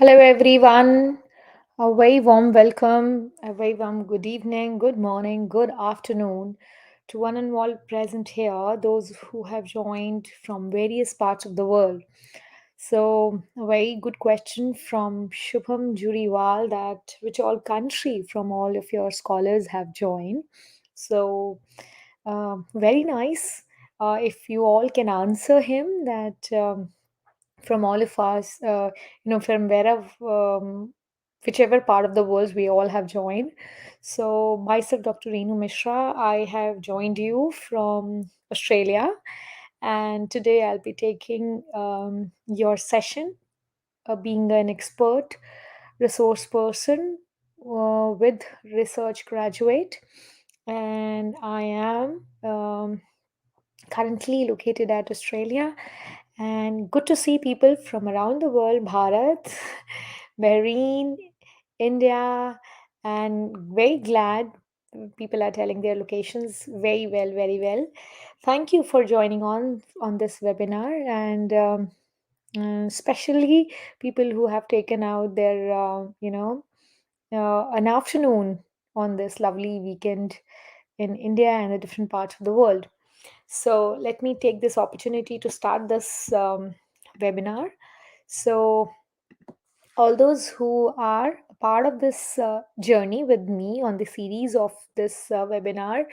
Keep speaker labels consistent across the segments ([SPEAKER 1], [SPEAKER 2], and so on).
[SPEAKER 1] Hello, everyone. A very warm welcome, a very warm good evening, good morning, good afternoon to one and all present here, those who have joined from various parts of the world. So, a very good question from Shubham Juriwal that which all country from all of your scholars have joined. So, very nice. If you all can answer him that. From all of us, from wherever, whichever part of the world we all have joined. So, myself, Dr. Renu Mishra, I have joined you from Australia, and today I'll be taking your session, being an expert resource person with research graduate, and I am. Currently located at Australia. And good to see people from around the world, Bharat, Bahrain, India, and very glad people are telling their locations very well, very well. Thank you for joining on this webinar, and especially people who have taken out their, an afternoon on this lovely weekend in India and the different parts of the world. So, let me take this opportunity to start this webinar. So, all those who are a part of this journey with me on the series of this webinar,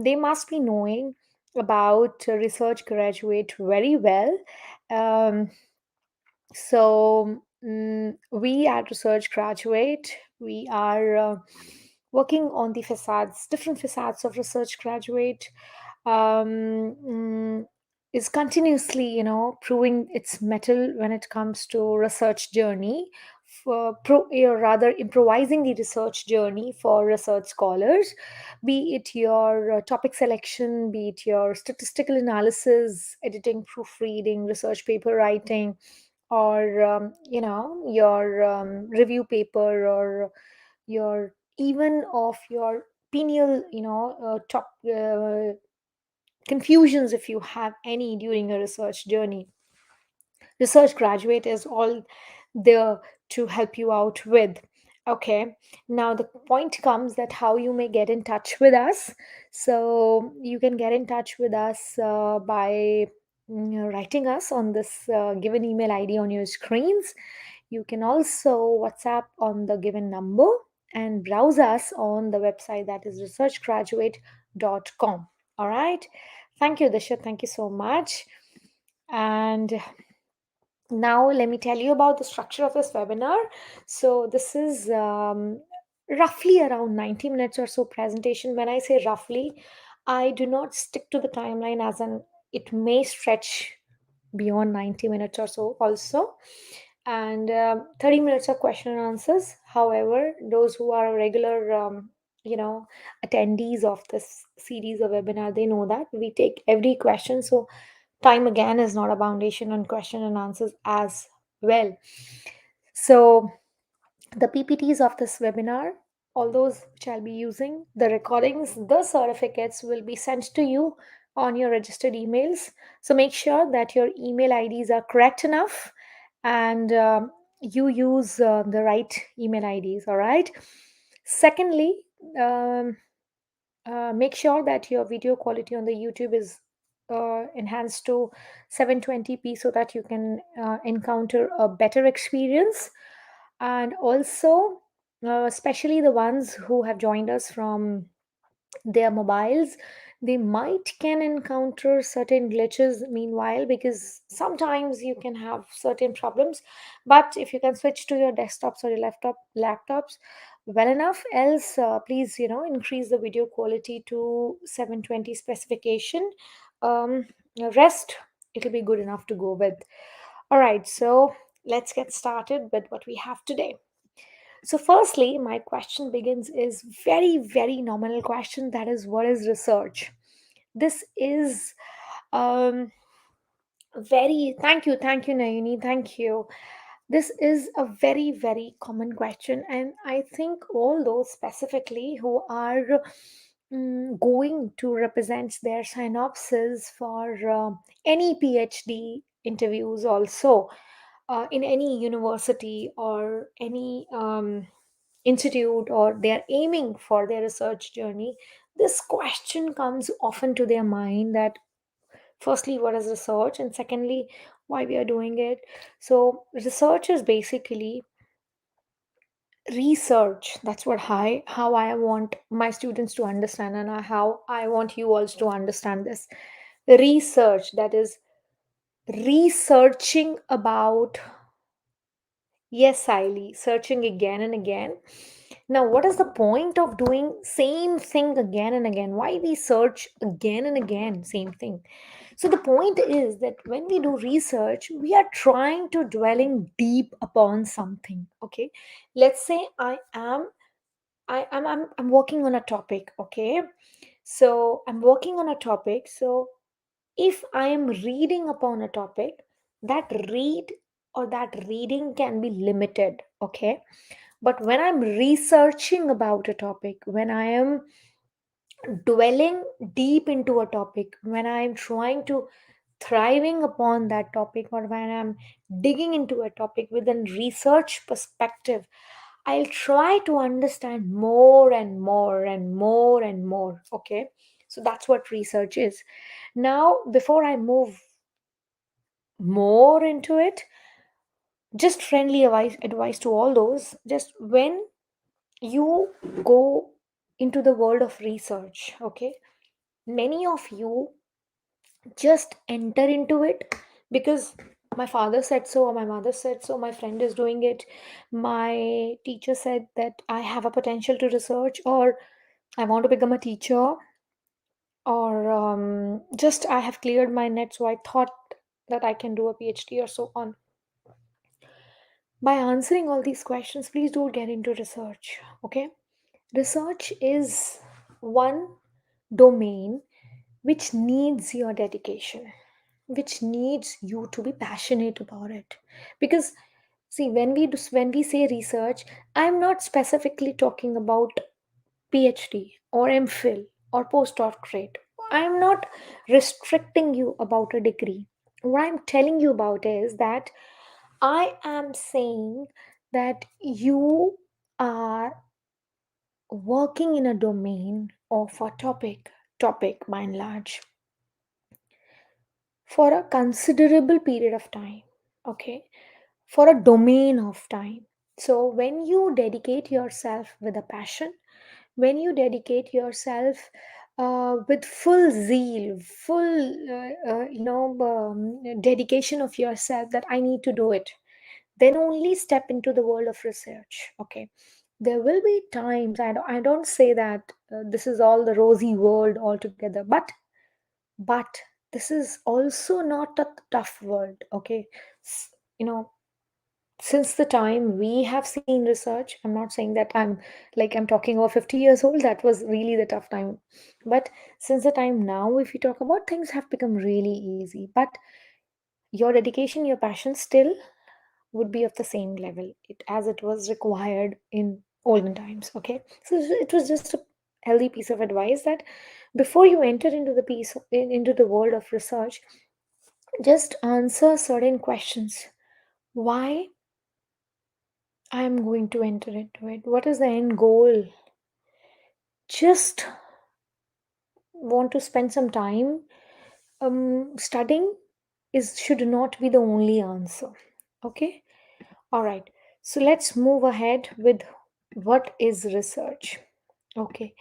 [SPEAKER 1] they must be knowing about research graduate very well. Um, we at Research Graduate, we are working on the facades, different facades of Research Graduate. Um, mm, is continuously, proving its mettle when it comes to research journey, or rather improvising the research journey for research scholars, be it your topic selection, be it your statistical analysis, editing, proofreading, research paper writing, or your review paper, or your even of your pineal, top confusions if you have any during a research journey. Research graduate is all there to help you out with. Okay, now the point comes that how you may get in touch with us. So you can get in touch with us by writing us on this given email ID on your screens. You can also WhatsApp on the given number and browse us on the website, that is researchgraduate.com. All right, thank you, Disha, thank you so much. And now, let me tell you about the structure of this webinar. So, this is roughly around 90 minutes or so presentation. When I say roughly, I do not stick to the timeline, as in it may stretch beyond 90 minutes or so also. And 30 minutes of question and answers. However, those who are regular, attendees of this series of webinar, they know that we take every question. So, time again is not a foundation on question and answers as well. So, the PPTs of this webinar, all those which I'll be using, the recordings, the certificates will be sent to you on your registered emails. So, make sure that your email IDs are correct enough, and you use the right email IDs, all right? Secondly, um, make sure that your video quality on the YouTube is enhanced to 720p so that you can encounter a better experience. And also, especially the ones who have joined us from their mobiles, they might can encounter certain glitches meanwhile, because sometimes you can have certain problems. But if you can switch to your desktops or your laptops well enough, else please increase the video quality to 720 specification. um Rest, it'll be good enough to go with. All right, so let's get started with what we have today. So, firstly, my question begins is very, very nominal question. That is, what is research? This is very. Thank you, Nayini. Thank you. This is a very, very common question, and I think all those specifically who are going to represent their synopsis for any PhD interviews also, in any university or any institute, or they are aiming for their research journey, this question comes often to their mind, that firstly, what is research, and secondly, why we are doing it. So research is basically research. That's what how I want my students to understand, and how I want you also to understand this. Research, that is researching about. Yes, Siley, searching again and again. Now, what is the point of doing same thing again and again? Why we search again and again, same thing? So the point is that when we do research, we are trying to dwelling deep upon something. Okay, let's say I'm working on a topic. Okay, so I'm working on a topic. So if I am reading upon a topic, that read or that reading can be limited. Okay, but when I'm researching about a topic, when I am dwelling deep into a topic, when I am trying to thriving upon that topic, or when I'm digging into a topic with a research perspective, I'll try to understand more and more and more and more. Okay, so that's what research is. Now, before I move more into it, just friendly advice to all those. Just when you go into the world of research, okay, many of you just enter into it because my father said so, or my mother said so, my friend is doing it, my teacher said that I have a potential to research, or I want to become a teacher, or just I have cleared my net, so I thought that I can do a PhD, or so on. By answering all these questions, please don't get into research. Okay, research is one domain which needs your dedication, which needs you to be passionate about it. Because see, when we say research, I'm not specifically talking about PhD or MPhil or postdoctorate. I'm not restricting you about a degree. What I'm telling you about is that I am saying that you are working in a domain of a topic by and large, for a considerable period of time. Okay, for a domain of time. So when you dedicate yourself with a passion, when you dedicate yourself with full zeal, full dedication of yourself, that I need to do it, then only step into the world of research. Okay, there will be times, I don't say that this is all the rosy world altogether, but this is also not a tough world. Okay, you know, since the time we have seen research, I'm not saying that I'm talking about 50 years old, that was really the tough time, but since the time now, if you talk about, things have become really easy. But your dedication, your passion still would be of the same level as it was required in olden times. Okay, so it was just a healthy piece of advice, that before you enter into into the world of research, just answer certain questions. Why I am going to enter into it? What is the end goal? Just want to spend some time studying is should not be the only answer. Okay, all right. So let's move ahead with what is research. Okay,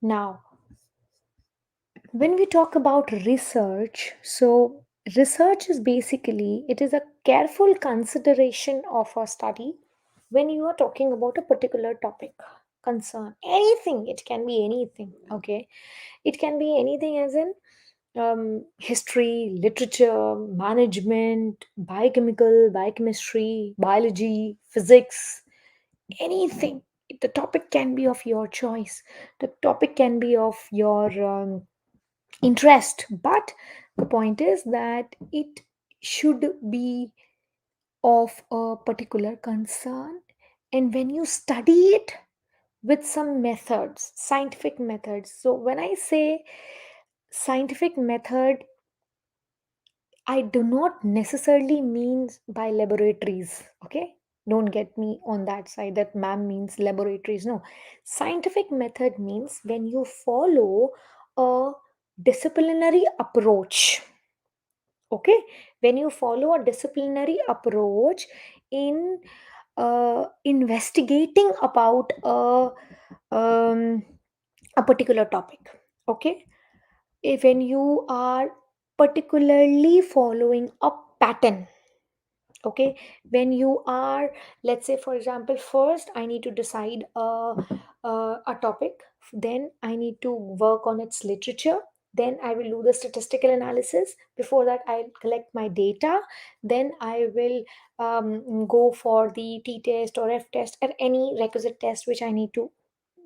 [SPEAKER 1] now when we talk about research, so research is basically, it is a careful consideration of a study when you are talking about a particular topic, concern, anything. It can be anything. Okay, it can be anything, as in history, literature, management, biochemistry, biology, physics, anything. The topic can be of your choice, the topic can be of your interest, but the point is that it should be of a particular concern. And when you study it with some methods, scientific methods, so when I say scientific method, I do not necessarily mean by laboratories, okay? Don't get me on that side that ma'am means laboratories. No. Scientific method means when you follow a disciplinary approach, okay? When you follow a disciplinary approach in investigating about um, a particular topic, okay? If when you are particularly following a pattern, okay, when you are, let's say for example, first I need to decide a topic, then I need to work on its literature, then I will do the statistical analysis, before that I'll collect my data, then I will go for the t test or f test or any requisite test which I need to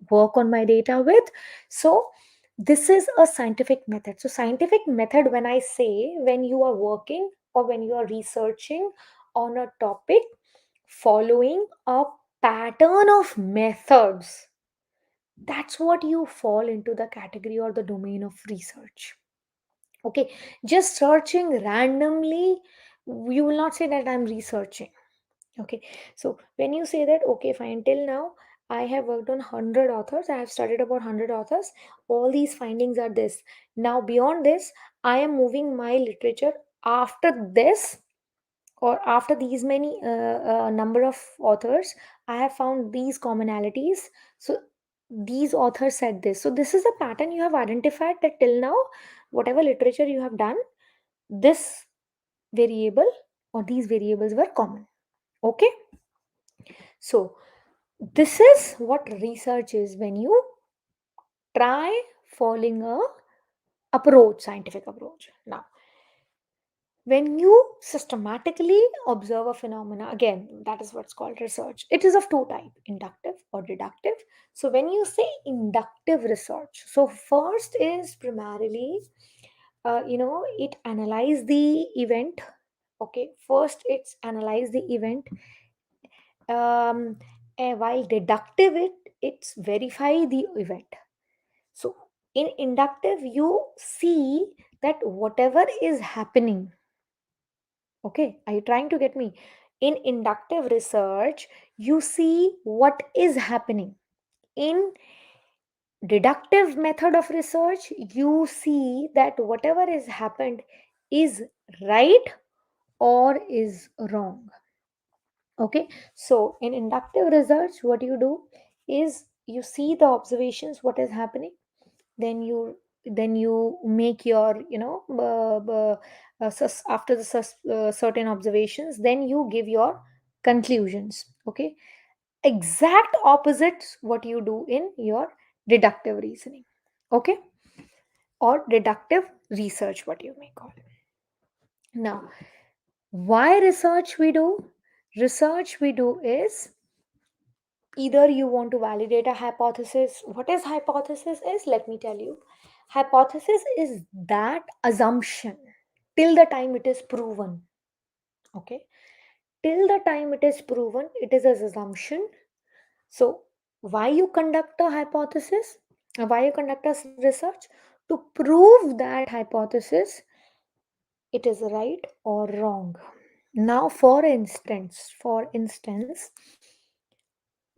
[SPEAKER 1] work on my data with. So this is a scientific method. So scientific method, when I say, when you are working or when you are researching on a topic following a pattern of methods, that's what you fall into the category or the domain of research. Okay, just searching randomly, you will not say that I'm researching. Okay, so when you say that, okay, fine, till now I have worked on 100 authors, I have studied about 100 authors, all these findings are this. Now, beyond this, I am moving my literature after this, or after these many number of authors, I have found these commonalities. So, these authors said this. So, this is a pattern you have identified that till now, whatever literature you have done, this variable or these variables were common. Okay, so this is what research is, when you try following a approach, scientific approach. Now, when you systematically observe a phenomena, again, that is what's called research. It is of two type, inductive or deductive. So when you say inductive research, so first is primarily, it analyze the event. Okay, first it's analyze the event, um, while deductive it's verify the event. So in inductive you see that whatever is happening, okay, are you trying to get me? In inductive research you see what is happening. In deductive method of research you see that whatever is happened is right or is wrong. Okay, so in inductive research what you do is you see the observations, what is happening, then you make your, after the certain observations, then you give your conclusions. Okay, exact opposites what you do in your deductive reasoning. Okay, or deductive research, what you may call it. Now, why research we do? Research we do is either you want to validate a hypothesis. What is hypothesis is, let me tell you, hypothesis is that assumption till the time it is proven. Okay, till the time it is proven, it is an assumption. So why you conduct a hypothesis, why you conduct a research? To prove that hypothesis, it is right or wrong. Now, for instance,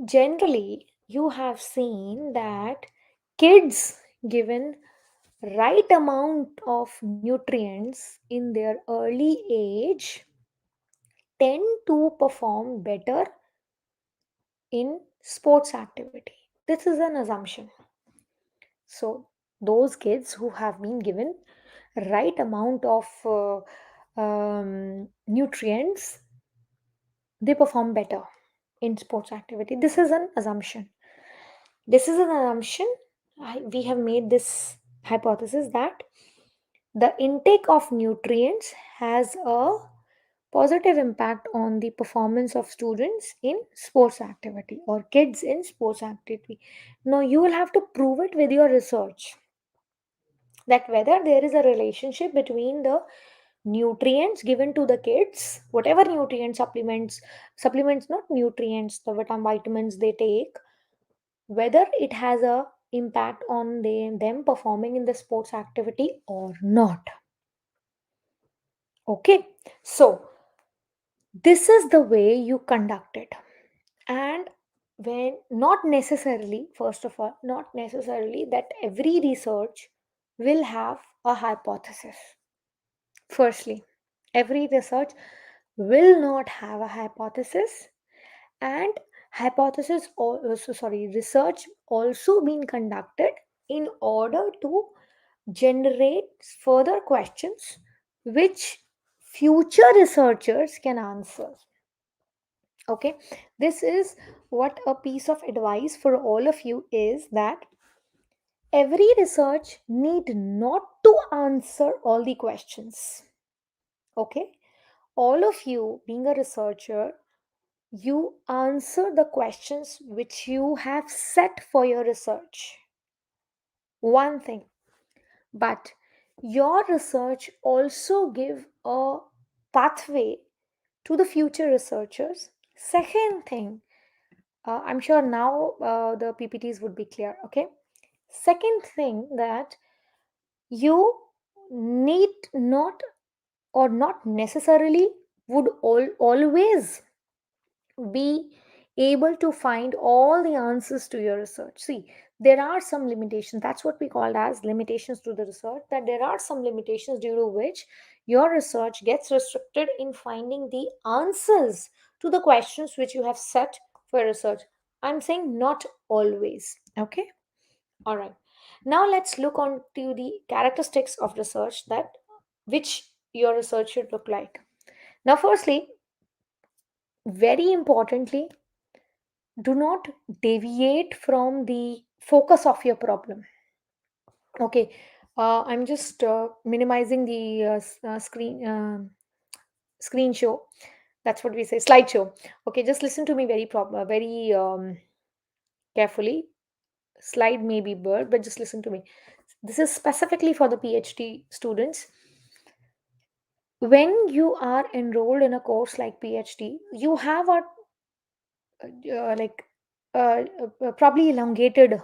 [SPEAKER 1] generally you have seen that kids given right amount of nutrients in their early age tend to perform better in sports activity. This is an assumption. So those kids who have been given right amount of nutrients, they perform better in sports activity. This is an assumption. This is an assumption. We have made this hypothesis that the intake of nutrients has a positive impact on the performance of students in sports activity or kids in sports activity. Now, you will have to prove it with your research, that whether there is a relationship between the nutrients given to the kids, whatever nutrient supplements, not nutrients, the vitamins they take, whether it has a impact on them performing in the sports activity or not. Okay, so this is the way you conduct it. And when not necessarily, first of all, not necessarily that every research will have a hypothesis. Firstly, every research will not have a hypothesis, and research also being conducted in order to generate further questions which future researchers can answer. Okay, this is what a piece of advice for all of you is, that every research need not to answer all the questions. Okay, all of you being a researcher, you answer the questions which you have set for your research. One thing, but your research also give a pathway to the future researchers. Second thing, I'm sure now the PPTs would be clear. Okay. Second thing, that you need not, or not necessarily would always be able to find all the answers to your research. See, there are some limitations. That's what we call as limitations to the research, that there are some limitations due to which your research gets restricted in finding the answers to the questions which you have set for research. I'm saying not always. Okay, all right. Now let's look on to the characteristics of research, that which your research should look like. Now firstly, very importantly, do not deviate from the focus of your problem. Okay, I'm just minimizing the screen show. That's what we say, slideshow. Okay, just listen to me very carefully. Slide may be blurred, but just listen to me. This is specifically for the PhD students. When you are enrolled in a course like PhD, you have a like probably elongated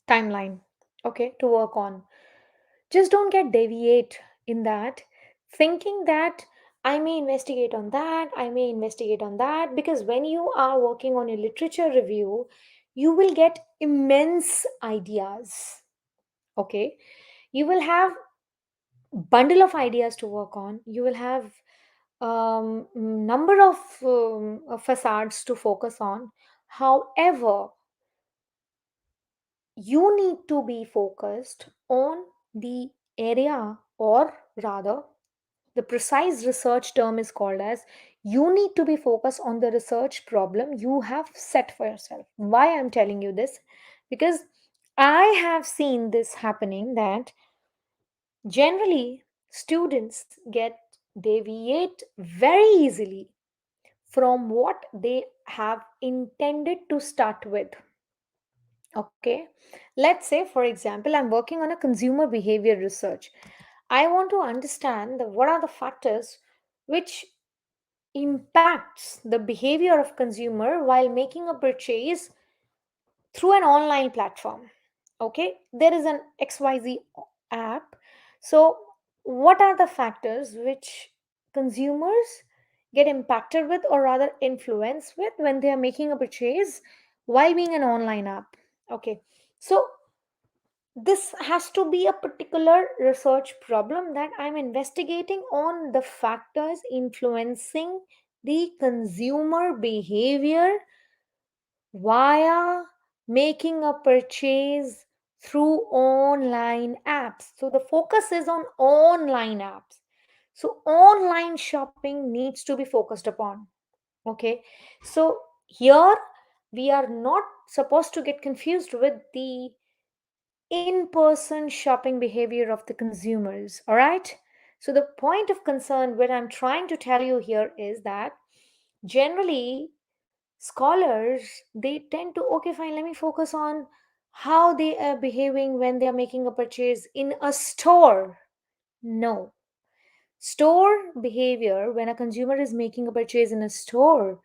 [SPEAKER 1] timeline, okay, to work on. Just don't get deviate in that, thinking that I may investigate on that, I may investigate on that, because when you are working on a literature review, you will get immense ideas. Okay, you will have bundle of ideas to work on. You will have number of facades to focus on. However, you need to be focused on the area, or rather the precise research term is called as, you need to be focused on the research problem you have set for yourself. Why I'm telling you this? Because I have seen this happening, that generally students get deviate very easily from what they have intended to start with. Okay, let's say, for example, I'm working on a consumer behavior research. I want to understand what are the factors which impacts the behavior of consumer while making a purchase through an online platform. Okay, there is an XYZ app. So, what are the factors which consumers get impacted with, or rather influenced with, when they are making a purchase while being an online app? Okay, so this has to be a particular research problem, that I'm investigating on the factors influencing the consumer behavior via making a purchase through online apps. So the focus is on online apps. So online shopping needs to be focused upon. Okay. So here we are not supposed to get confused with the in person shopping behavior of the consumers. All right. So the point of concern, what I'm trying to tell you here is that generally scholars, they tend to, okay, fine, let me focus on how they are behaving when they are making a purchase in a store. No, store behavior when a consumer is making a purchase in a store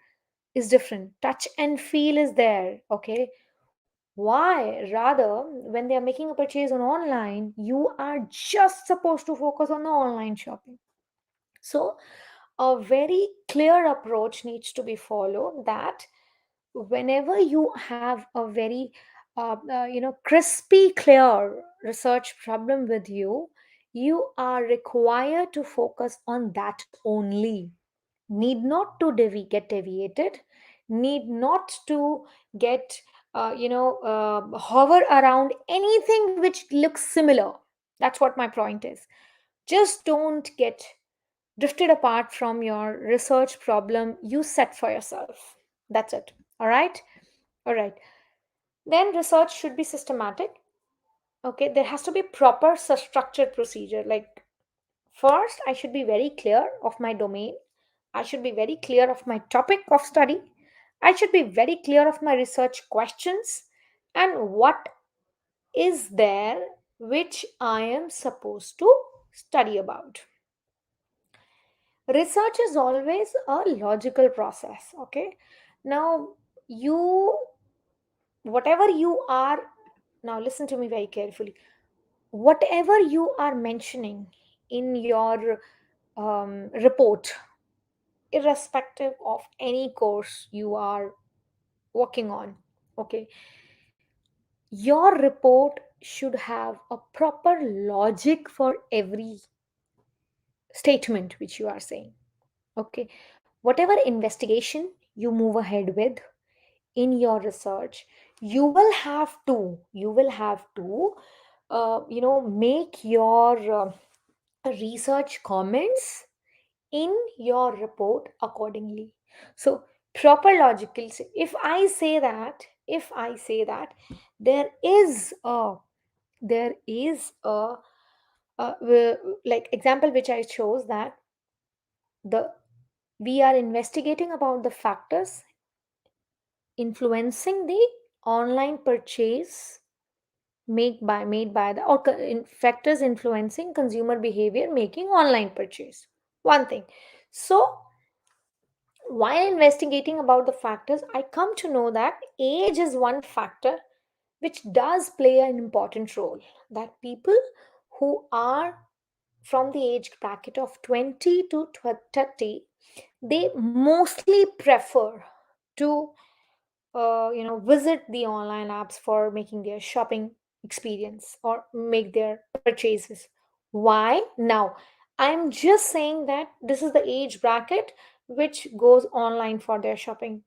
[SPEAKER 1] is different. Touch and feel is there. Okay, why rather when they are making a purchase on online, you are just supposed to focus on the online shopping. So a very clear approach needs to be followed, that whenever you have a very crispy clear research problem with you, you are required to focus on that only. Need not to get deviated, need not to get hover around anything which looks similar. That's what my point is. Just don't get drifted apart from your research problem you set for yourself. That's it. All right. All right. Then research should be systematic. Okay, there has to be proper structured procedure. Like, first I should be very clear of my domain, I should be very clear of my topic of study, I should be very clear of my research questions, and what is there which I am supposed to study about. Research is always a logical process. Okay, now you, whatever you are, now listen to me very carefully, whatever you are mentioning in your report, irrespective of any course you are working on, okay, your report should have a proper logic for every statement which you are saying. Okay, whatever investigation you move ahead with in your research, you will have to make your research comments in your report accordingly. So proper logical, if I say that there is a there is like example which I chose, that the we are investigating about the factors influencing the online purchase made by the factors influencing consumer behavior making online purchase. One thing. So while investigating about the factors, I come to know that age is one factor which does play an important role. That people who are from the age bracket of 20 to 30, they mostly prefer to visit the online apps for making their shopping experience or make their purchases. Why? Now, I'm just saying that this is the age bracket which goes online for their shopping.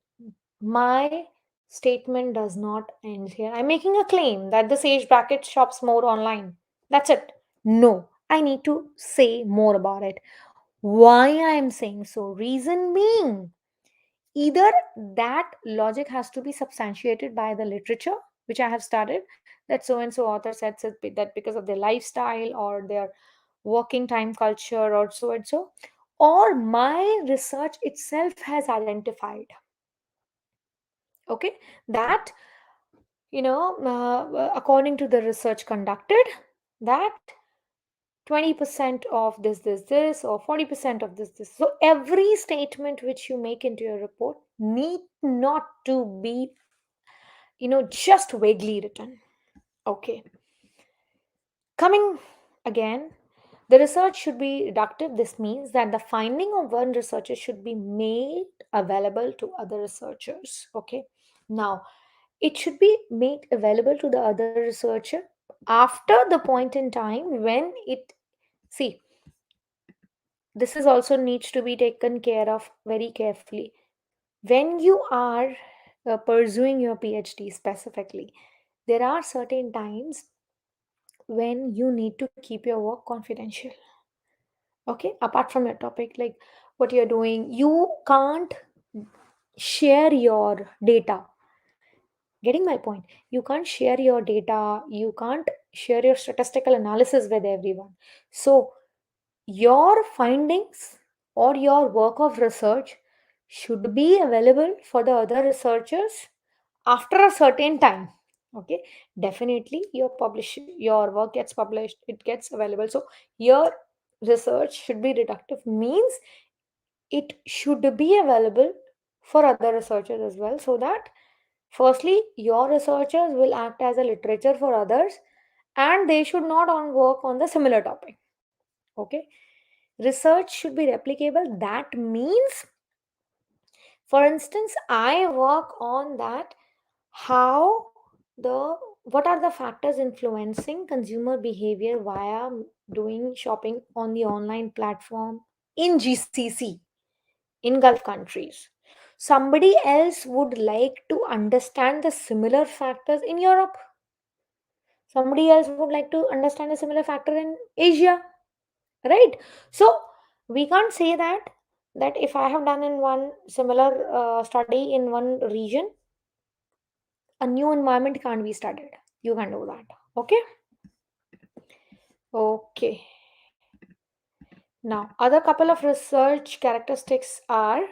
[SPEAKER 1] My statement does not end here. I'm making a claim that this age bracket shops more online. That's it. No, I need to say more about it. Why I am saying so? Reason being, either that logic has to be substantiated by the literature which I have studied, that so and so author said that because of their lifestyle or their working time culture or so and so, or my research itself has identified, okay, that according to the research conducted, that 20% of this or 40% of this. So every statement which you make into your report need not to be just vaguely written. Okay, coming again, the research should be deductive. This means that the finding of one researcher should be made available to other researchers. Okay, now it should be made available to the other researcher after the point in time when it, see, this is also needs to be taken care of very carefully when you are pursuing your PhD specifically. There are certain times when you need to keep your work confidential. Okay, apart from your topic, like what you're doing, you can't share your data. Getting my point? You can't share your data, you can't share your statistical analysis with everyone. So your findings or your work of research should be available for the other researchers after a certain time. Okay, definitely your work gets published, it gets available. So your research should be deductive, means it should be available for other researchers as well, so that firstly your researchers will act as a literature for others, and they should not on work on the similar topic. Okay, Research should be replicable. That means, for instance, I work on that, how the what are the factors influencing consumer behavior via doing shopping on the online platform in GCC, in Gulf countries. Somebody else would like to understand the similar factors in Europe. Somebody else would like to understand a similar factor in Asia, right? So we can't say that if I have done in one similar study in one region, a new environment can't be studied. You can do that. Okay. Okay. Now, other couple of research characteristics are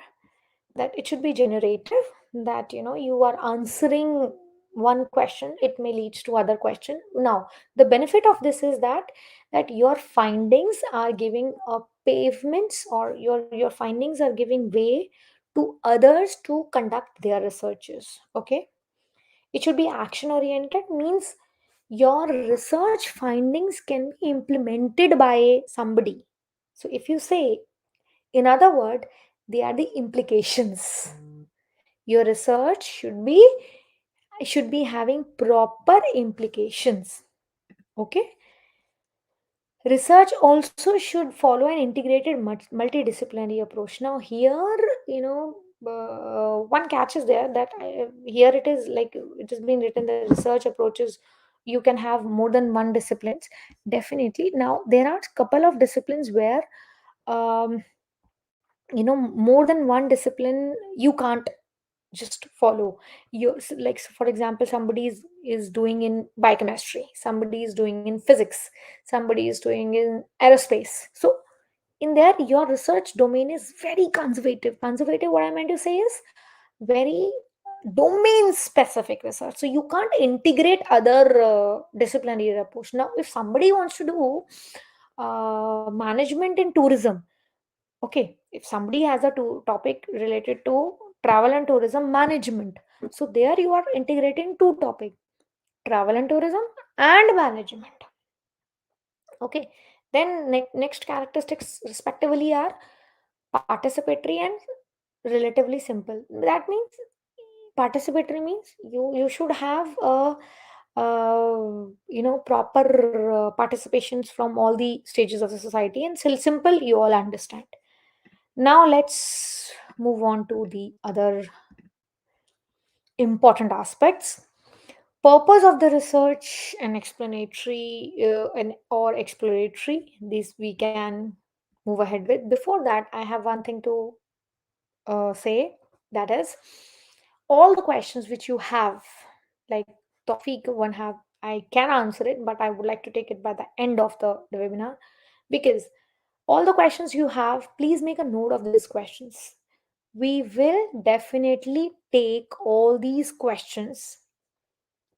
[SPEAKER 1] that it should be generative, that you are answering one question, it may leads to other question. Now, the benefit of this is that your findings are giving a pavements, or your findings are giving way to others to conduct their researches. Okay. It should be action oriented, means your research findings can be implemented by somebody. So if you say, in other word, they are the implications. Your research should be having proper implications. Okay. Research also should follow an integrated multidisciplinary approach. Now here, one catch is there, that here it is like it has been written that research approaches, you can have more than one disciplines. Definitely. Now there are couple of disciplines where, um, more than one discipline you can't just follow. Like, so for example, somebody is doing in biochemistry, somebody is doing in physics, somebody is doing in aerospace. So in there, your research domain is very conservative. What I meant to say is very domain specific research, so you can't integrate other disciplinary approach. Now if somebody wants to do management in tourism, okay, if somebody has a topic related to travel and tourism management, so there you are integrating two topic, travel and tourism and management. Okay. Then next characteristics respectively are participatory and relatively simple. That means participatory means you should have a proper participations from all the stages of the society, and still simple you all understand. Now let's move on to the other important aspects. Purpose of the research and explanatory and or exploratory. This we can move ahead with. Before that, I have one thing to say, that is, all the questions which you have, like Tawfiq one have, I can answer it, but I would like to take it by the end of the webinar, because all the questions you have, please make a note of these questions. We will definitely take all these questions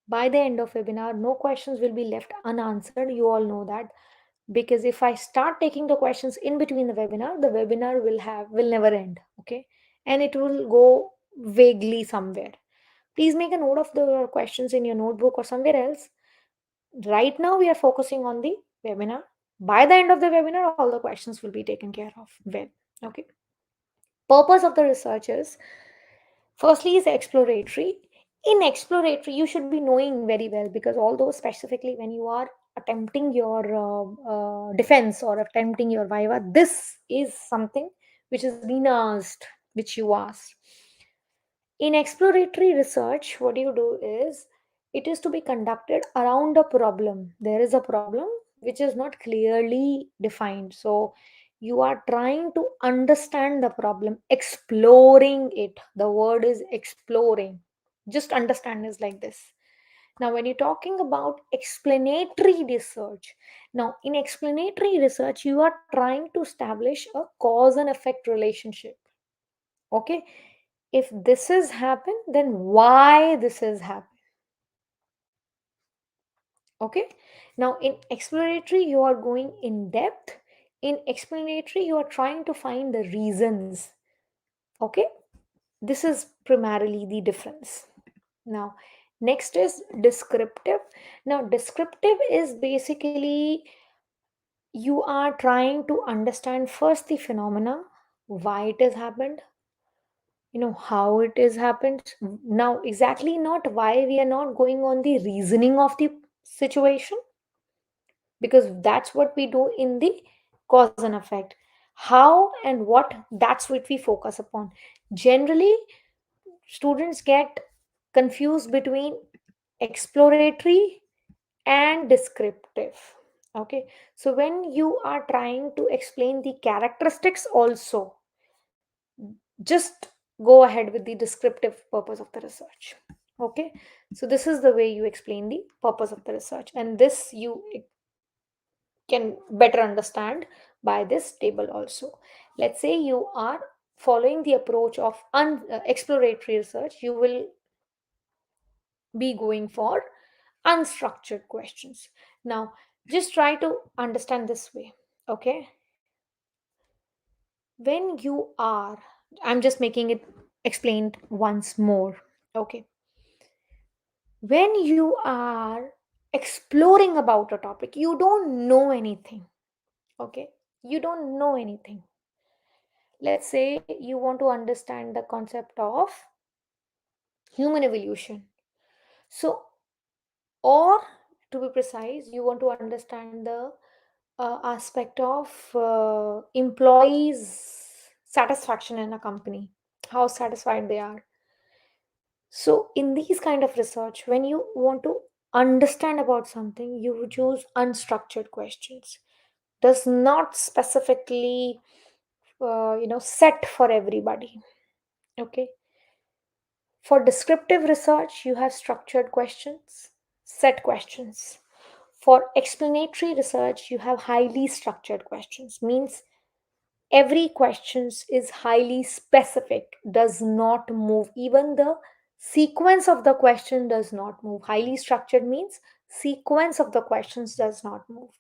[SPEAKER 1] by the end of webinar. No questions will be left unanswered, you all know that, because if I start taking the questions in between the webinar will never end. Okay. And it will go vaguely somewhere. Please make a note of the questions in your notebook or somewhere else. Right now we are focusing on the webinar. By the end of the webinar, all the questions will be taken care of well. Okay. Purpose of the research is, firstly, is exploratory. In exploratory, you should be knowing very well, because although specifically when you are attempting your defense or attempting your viva, this is something which has been asked, which you asked. In exploratory research, what you do is, it is to be conducted around a problem. There is a problem which is not clearly defined. So you are trying to understand the problem, exploring it. The word is exploring. Just understand is like this. Now, when you're talking about explanatory research, now in explanatory research, you are trying to establish a cause and effect relationship. Okay. If this has happened, then why this has happened. Okay. Now in exploratory, you are going in depth. In explanatory, you are trying to find the reasons. Okay. This is primarily the difference. Now next is descriptive. Now descriptive is basically, you are trying to understand first the phenomena, why it has happened, how it has happened. Now, exactly not why, we are not going on the reasoning of the situation, because that's what we do in the cause and effect. How and what, that's what we focus upon. Generally, students get confused between exploratory and descriptive. Okay, so when you are trying to explain the characteristics also, just go ahead with the descriptive purpose of the research. Okay, so this is the way you explain the purpose of the research, and this you can better understand by this table also. Let's say you are following the approach of exploratory research, you will be going for unstructured questions. Now, just try to understand this way. Okay, when you are, I'm just making it explained once more. Okay, when you are exploring about a topic, you don't know anything. Okay, you don't know anything. Let's say you want to understand the concept of human evolution. So, or to be precise, you want to understand the aspect of employees' satisfaction in a company, how satisfied they are. So, in these kind of research, when you want to understand about something, you would choose unstructured questions. Does not specifically, set for everybody. Okay. For descriptive research, you have structured questions, set questions. For explanatory research, you have highly structured questions. Means every questions is highly specific, does not move. Even the sequence of the question does not move. Highly structured means sequence of the questions does not move.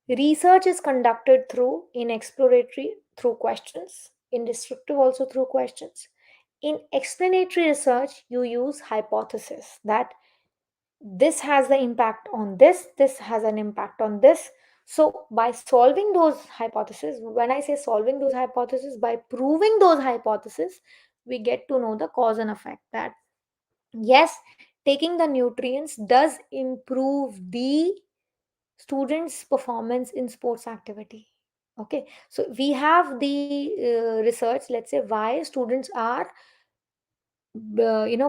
[SPEAKER 1] Research is conducted through in exploratory through questions, in descriptive also through questions. In explanatory research, you use hypothesis that this has the impact on this has an impact on this. So by solving those hypotheses, when I say solving those hypotheses, by proving those hypotheses, we get to know the cause and effect, that yes, taking the nutrients does improve the students performance in sports activity. Okay, so we have the research, let's say why students are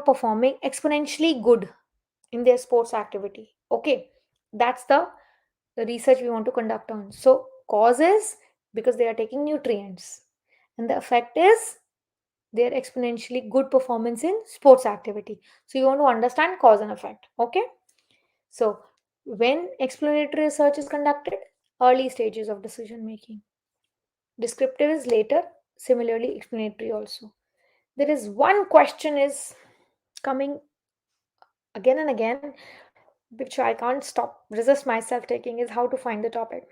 [SPEAKER 1] performing exponentially good in their sports activity. Okay, that's the research we want to conduct on. So cause is because they are taking nutrients, and the effect is their exponentially good performance in sports activity. So you want to understand cause and effect. Okay, so when exploratory research is conducted, early stages of decision making. Descriptive is later, similarly explanatory also. There is one question is coming again and again, which I can't stop resist myself taking, is how to find the topic.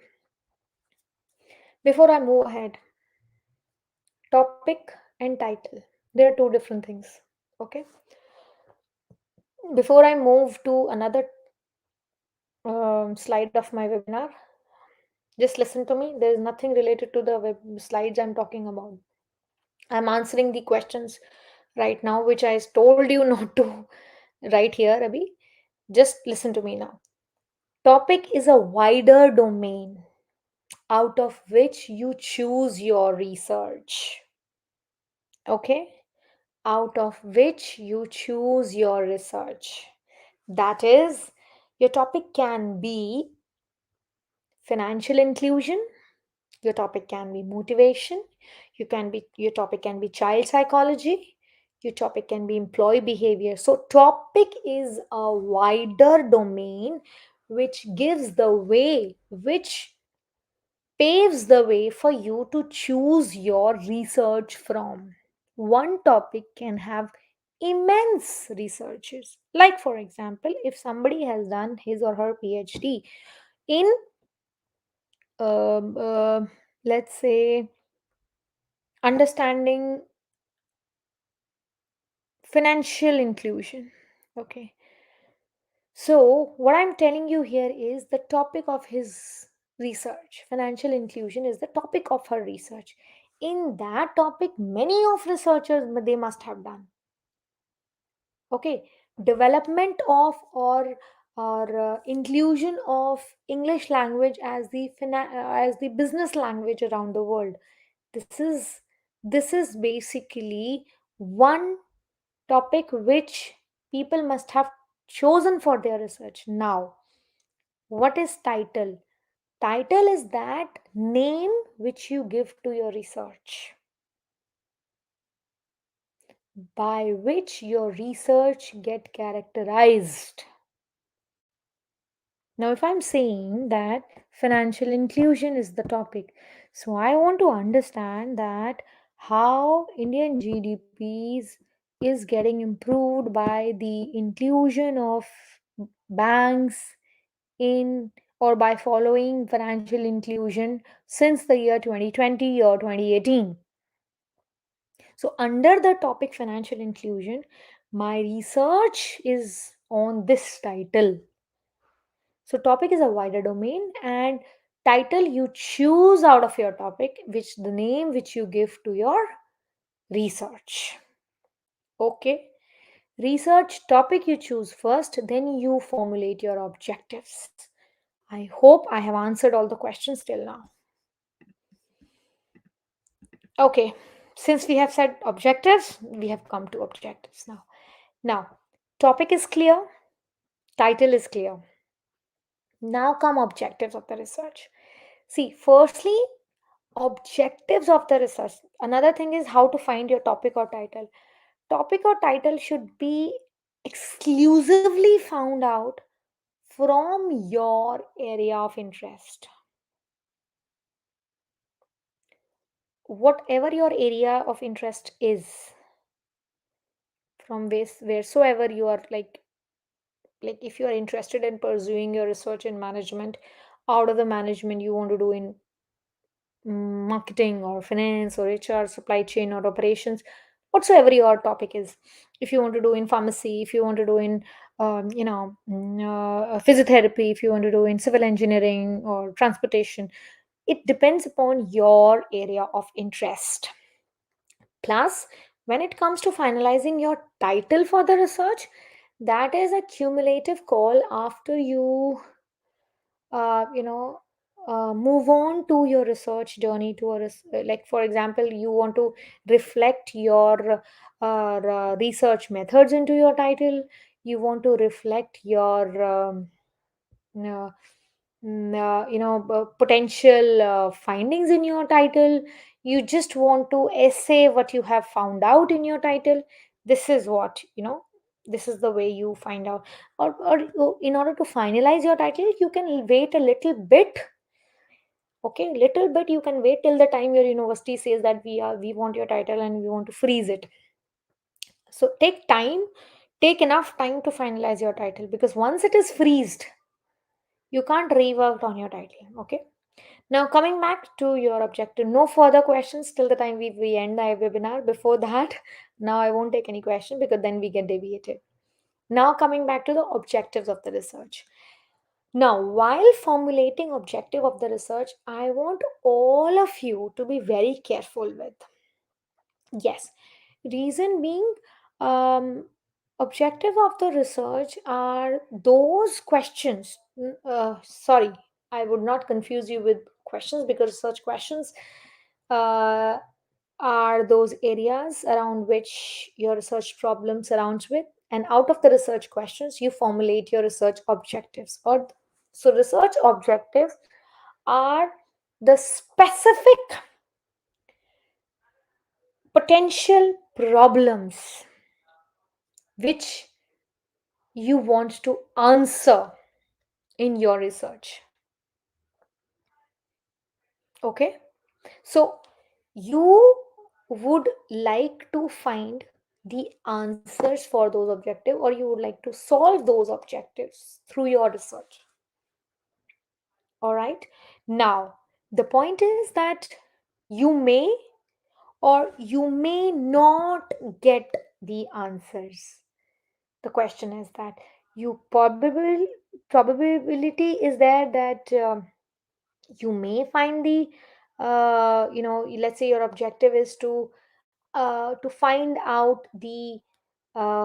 [SPEAKER 1] Before I move ahead, topic and title, there are two different things. Okay, before I move to another slide of my webinar, just listen to me. There is nothing related to the slides I'm talking about. I'm answering the questions right now, which I told you not to write here, Abhi. Just listen to me now. Topic is a wider domain out of which you choose your research. Okay? Out of which you choose your research. That is, your topic can be financial inclusion, your topic can be motivation, your topic can be child psychology, your topic can be employee behavior. So topic is a wider domain which gives the way, which paves the way for you to choose your research from. One topic can have immense researches. Like, for example, if somebody has done his or her PhD in, um, uh, let's say, understanding financial inclusion. Okay. So, what I'm telling you here is the topic of his research. Financial inclusion is the topic of her research. In that topic, many of researchers they must have done. Okay, development of or inclusion of English language as the as the business language around the world. This is this is basically one topic which people must have chosen for their research. Now, what is title? Title is that name which you give to your research, by which your research get characterized. Now, if I'm saying that financial inclusion is the topic, so I want to understand that how Indian GDPs is getting improved by the inclusion of banks in or by following financial inclusion since the year 2020 or 2018. So, under the topic financial inclusion, my research is on this title. So, topic is a wider domain, and title you choose out of your topic, which the name which you give to your research. Okay. Research topic you choose first, then you formulate your objectives. I hope I have answered all the questions till now. Okay. Since we have said objectives, we have come to objectives now. Now, topic is clear, title is clear. Now come objectives of the research. See, firstly, objectives of the research. Another thing is how to find your topic or title. Topic or title should be exclusively found out from your area of interest. Whatever your area of interest is, from wheresoever you are, like if you are interested in pursuing your research in management, out of the management you want to do in marketing or finance or HR, supply chain or operations, whatsoever your topic is. If you want to do in pharmacy, if you want to do in physiotherapy, if you want to do in civil engineering or transportation, it depends upon your area of interest. Plus, when it comes to finalizing your title for the research, that is a cumulative call after you you know move on to your research journey to like for example, you want to reflect your research methods into your title. You want to reflect your uh, potential findings in your title. You just want to essay what you have found out in your title. This is what this is the way you find out. Or in order to finalize your title, you can wait a little bit. Okay, little bit you can wait till the time your university says that we want your title and we want to freeze it. So take time, take enough time to finalize your title, because once it is freezed, you can't rework on your title. Okay. Now coming back to your objective, no further questions till the time we end the webinar. Before that, now I won't take any question because then we get deviated. Now coming back to the objectives of the research. Now, while formulating objective of the research, I want all of you to be very careful with. Yes, reason being, objective of the research are those questions. Sorry, I would not confuse you with questions, because research questions uh, are those areas around which your research problem surrounds with. And out of the research questions, you formulate your research objectives. Or so, research objectives are the specific potential problems which you want to answer in your research. Okay, so you would like to find the answers for those objectives, or you would like to solve those objectives through your research. All right, now the point is that you may or you may not get the answers. The question is that you probability is there that You may find the let's say your objective is to find out the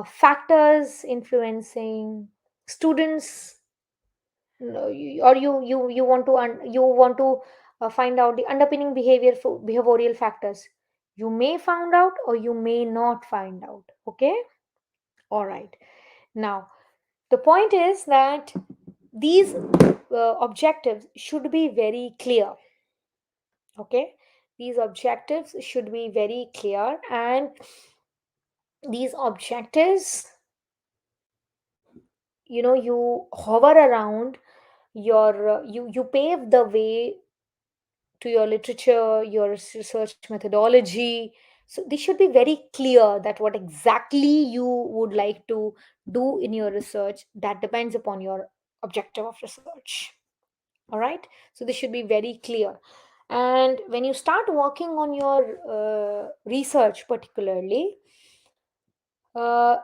[SPEAKER 1] factors influencing students, or you want to find out the underpinning behavioral factors. You may find out or you may not find out. Okay, all right. Now the point is that these objectives should be very clear. Okay, these objectives should be very clear, and these objectives, you hover around you pave the way to your literature, your research methodology. So they should be very clear that what exactly you would like to do in your research, that depends upon your objective of research. All right, so this should be very clear. And when you start working on your research particularly,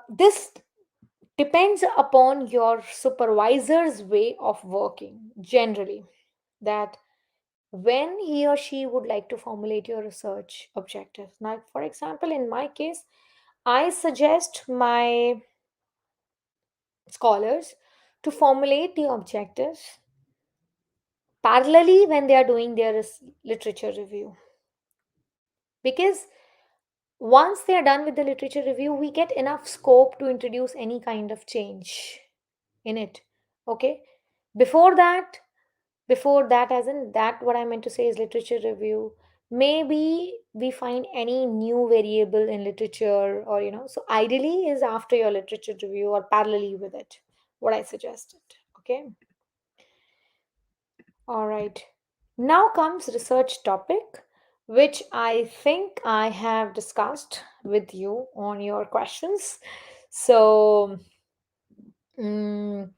[SPEAKER 1] this depends upon your supervisor's way of working generally, that when he or she would like to formulate your research objectives. Now, for example, in my case, I suggest my scholars to formulate the objectives parallelly when they are doing their literature review, because once they are done with the literature review, we get enough scope to introduce any kind of change in it. Okay, before that, as in that, what I meant to say is literature review, maybe we find any new variable in literature, or so ideally is after your literature review or parallelly with it, what I suggested. Okay, all right. Now comes research topic, which I think I have discussed with you on your questions. So mm,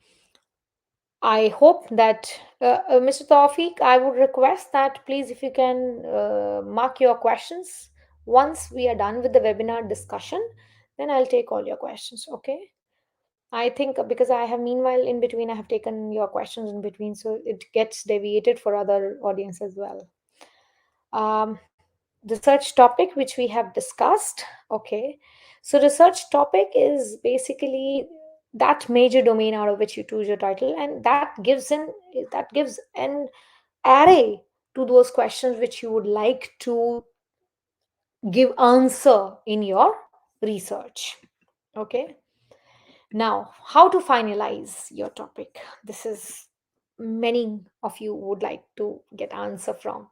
[SPEAKER 1] I hope that, Mr. Tawfiq, I would request that please, if you can mark your questions. Once we are done with the webinar discussion, then I'll take all your questions. Okay. I think because I have, meanwhile, in between, I have taken your questions in between, so it gets deviated for other audience as well. The research topic which we have discussed. Okay, so research topic is basically that major domain out of which you choose your title, and that gives an array to those questions which you would like to give answer in your research. Okay, now how to finalize your topic, this is many of you would like to get answer from.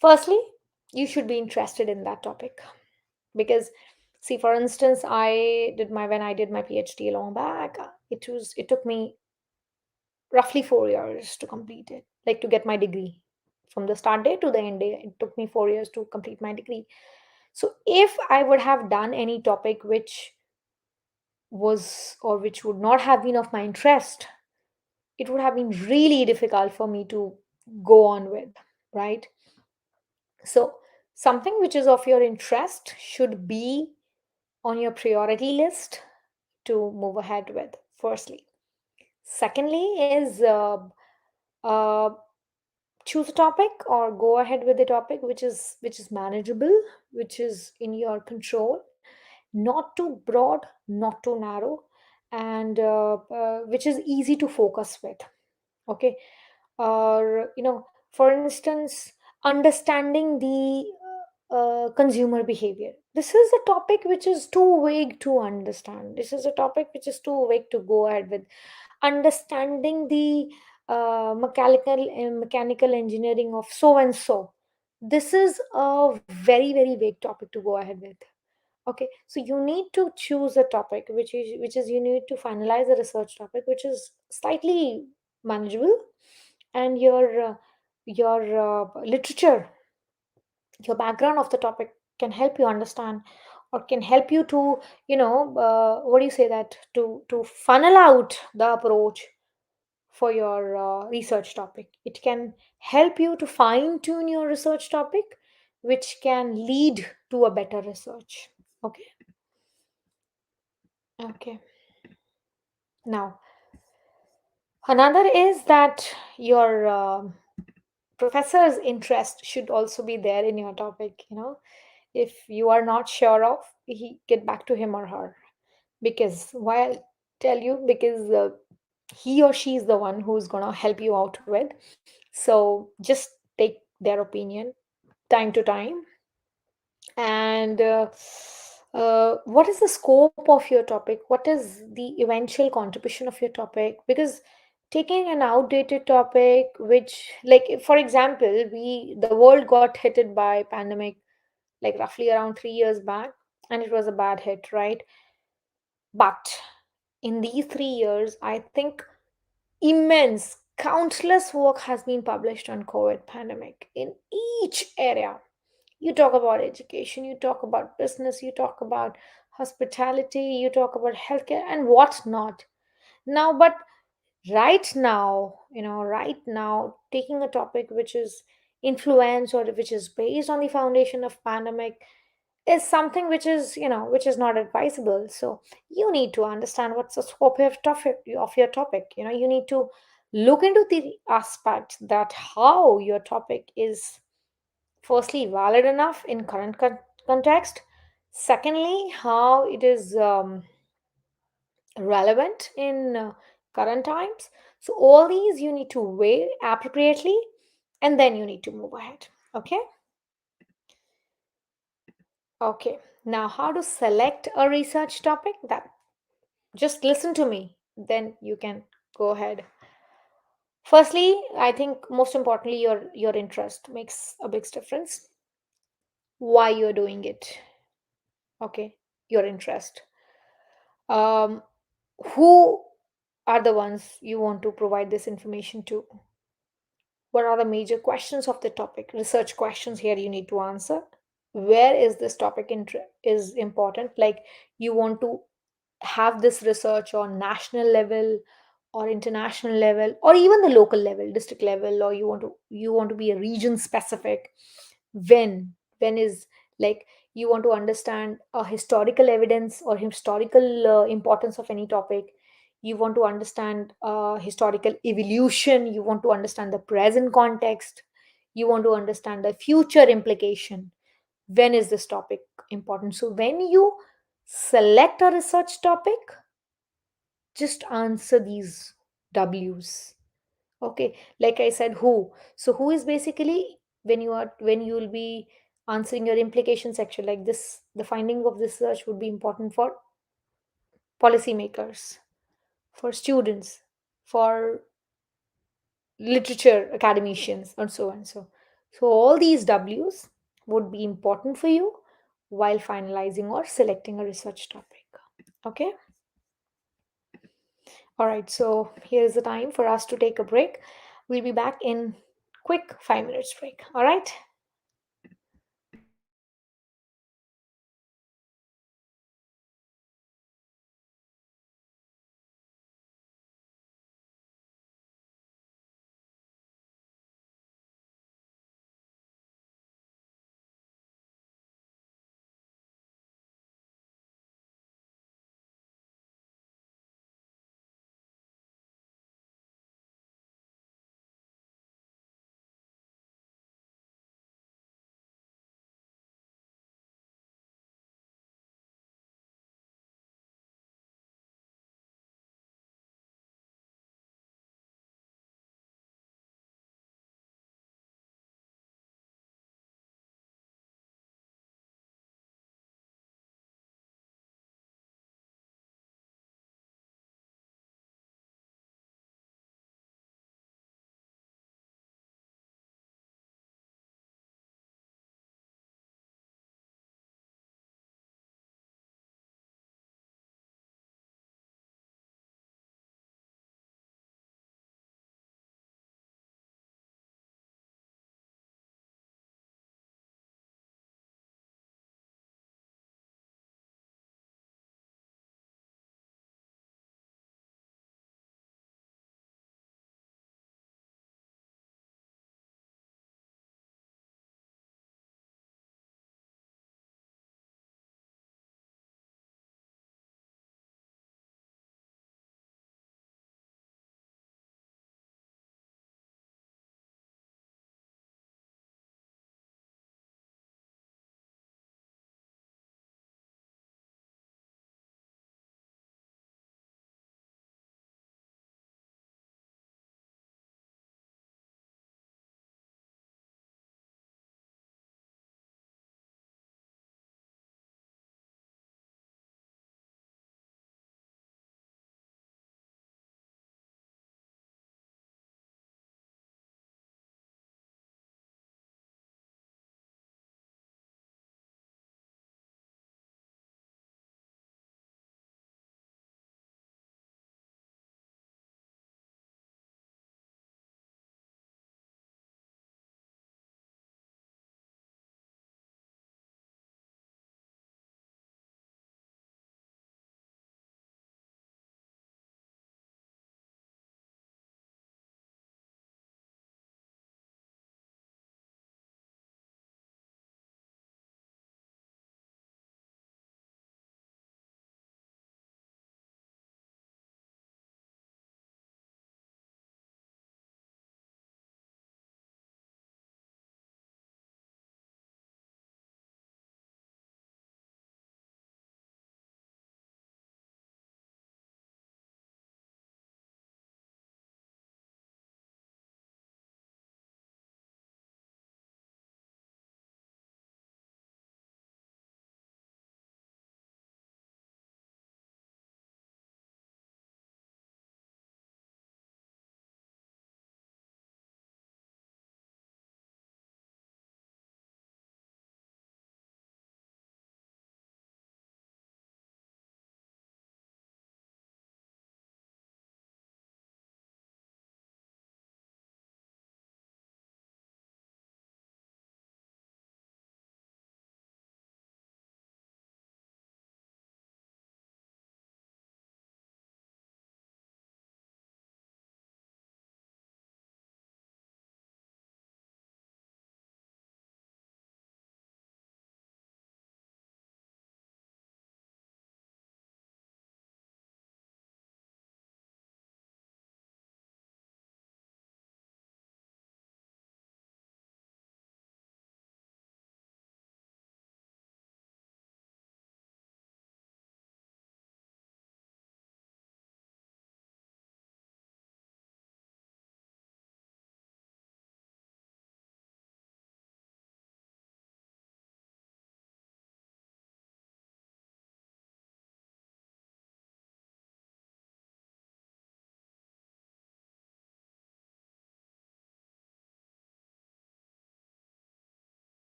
[SPEAKER 1] Firstly, you should be interested in that topic, because, see, for instance, when I did my PhD long back, it took me roughly 4 years to complete it, like to get my degree. From the start date to the end date, it took me 4 years to complete my degree. So if I would have done any topic which was, or which would not have been of my interest, it would have been really difficult for me to go on with, right? So something which is of your interest should be on your priority list to move ahead with, firstly. Secondly is, uh, choose a topic or go ahead with the topic which is manageable, which is in your control, not too broad, not too narrow, and which is easy to focus with. Okay, or for instance, understanding the consumer behavior. This is a topic which is too vague to understand. This is a topic which is too vague to go ahead with. Understanding the mechanical engineering of so and so, this is a very very vague topic to go ahead with. Okay, so you need to choose a topic which is you need to finalize a research topic which is slightly manageable, and your literature, your background of the topic can help you understand, or can help you to, what do you say, that to funnel out the approach for your research topic. It can help you to fine tune your research topic, which can lead to a better research. Okay. Okay. Now, another is that your professor's interest should also be there in your topic. If you are not sure of, he get back to him or her. Because why I'll tell you, because he or she is the one who's gonna help you out with. So just take their opinion time to time. And what is the scope of your topic? What is the eventual contribution of your topic? Because taking an outdated topic, which, like, for example, the world got hit by pandemic like roughly around 3 years back, and it was a bad hit, right? But in these 3 years, I think immense, countless work has been published on COVID pandemic in each area. You talk about education, you talk about business, you talk about hospitality, you talk about healthcare and what not. Now, but right now, taking a topic which is influence or which is based on the foundation of pandemic is something which is not advisable. So you need to understand what's the scope of your topic. You need to look into the aspect that how your topic is firstly valid enough in current context, secondly how it is relevant in current times. So all these you need to weigh appropriately, and then you need to move ahead. Okay. Okay, now how to select a research topic? That just listen to me, then you can go ahead. Firstly, I think most importantly, your interest makes a big difference. Why you're doing it? Okay, your interest. um who are the ones you want to provide this information to? What are the major questions of the topic? Research questions here you need to answer. Where is this topic is important? Like, you want to have this research on national level or international level or even the local level, district level, or you want to be a region specific. When is, like, you want to understand a historical evidence or historical importance of any topic. You want to understand historical evolution, you want to understand the present context, you want to understand the future implication. When is this topic important? So when you select a research topic, just answer these w's. Okay, like I said, who. So who is basically, when you will be answering your implication section like this, the finding of this research would be important for policymakers, for students, for literature academicians, and so on. So all these w's would be important for you while finalizing or selecting a research topic. Okay. All right, so here's the time for us to take a break. We'll be back in quick 5 minutes break. All right.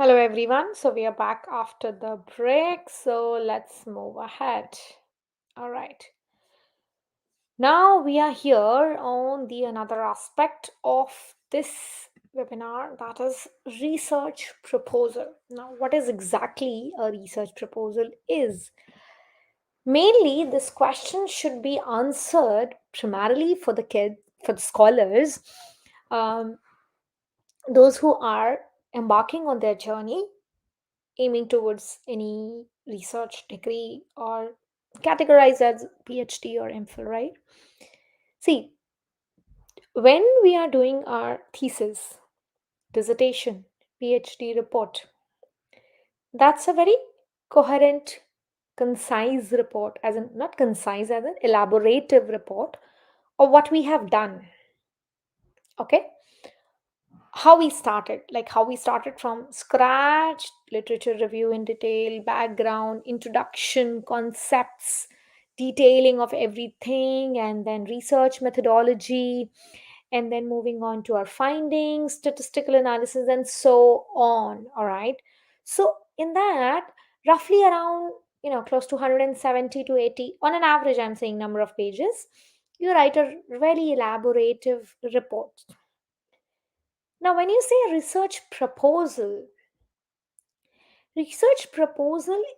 [SPEAKER 1] Hello, everyone. So, we are back after the break. So, let's move ahead. All right. Now, we are here on the another aspect of this webinar, that is research proposal. Now, what is exactly a research proposal is? Mainly, this question should be answered primarily for the kids, for the scholars, um, those who are embarking on their journey aiming towards any research degree or categorized as PhD or MPhil, right? See, when we are doing our thesis, dissertation, PhD report, that's a very coherent, concise report, as in not concise, as an elaborative report of what we have done. Okay, how we started from scratch, literature review in detail, background, introduction, concepts, detailing of everything, and then research methodology, and then moving on to our findings, statistical analysis, and so on. All right, so in that, roughly around, close to 170 to 80 on an average, I'm saying, number of pages, you write a very elaborative report. Now, when you say a research proposal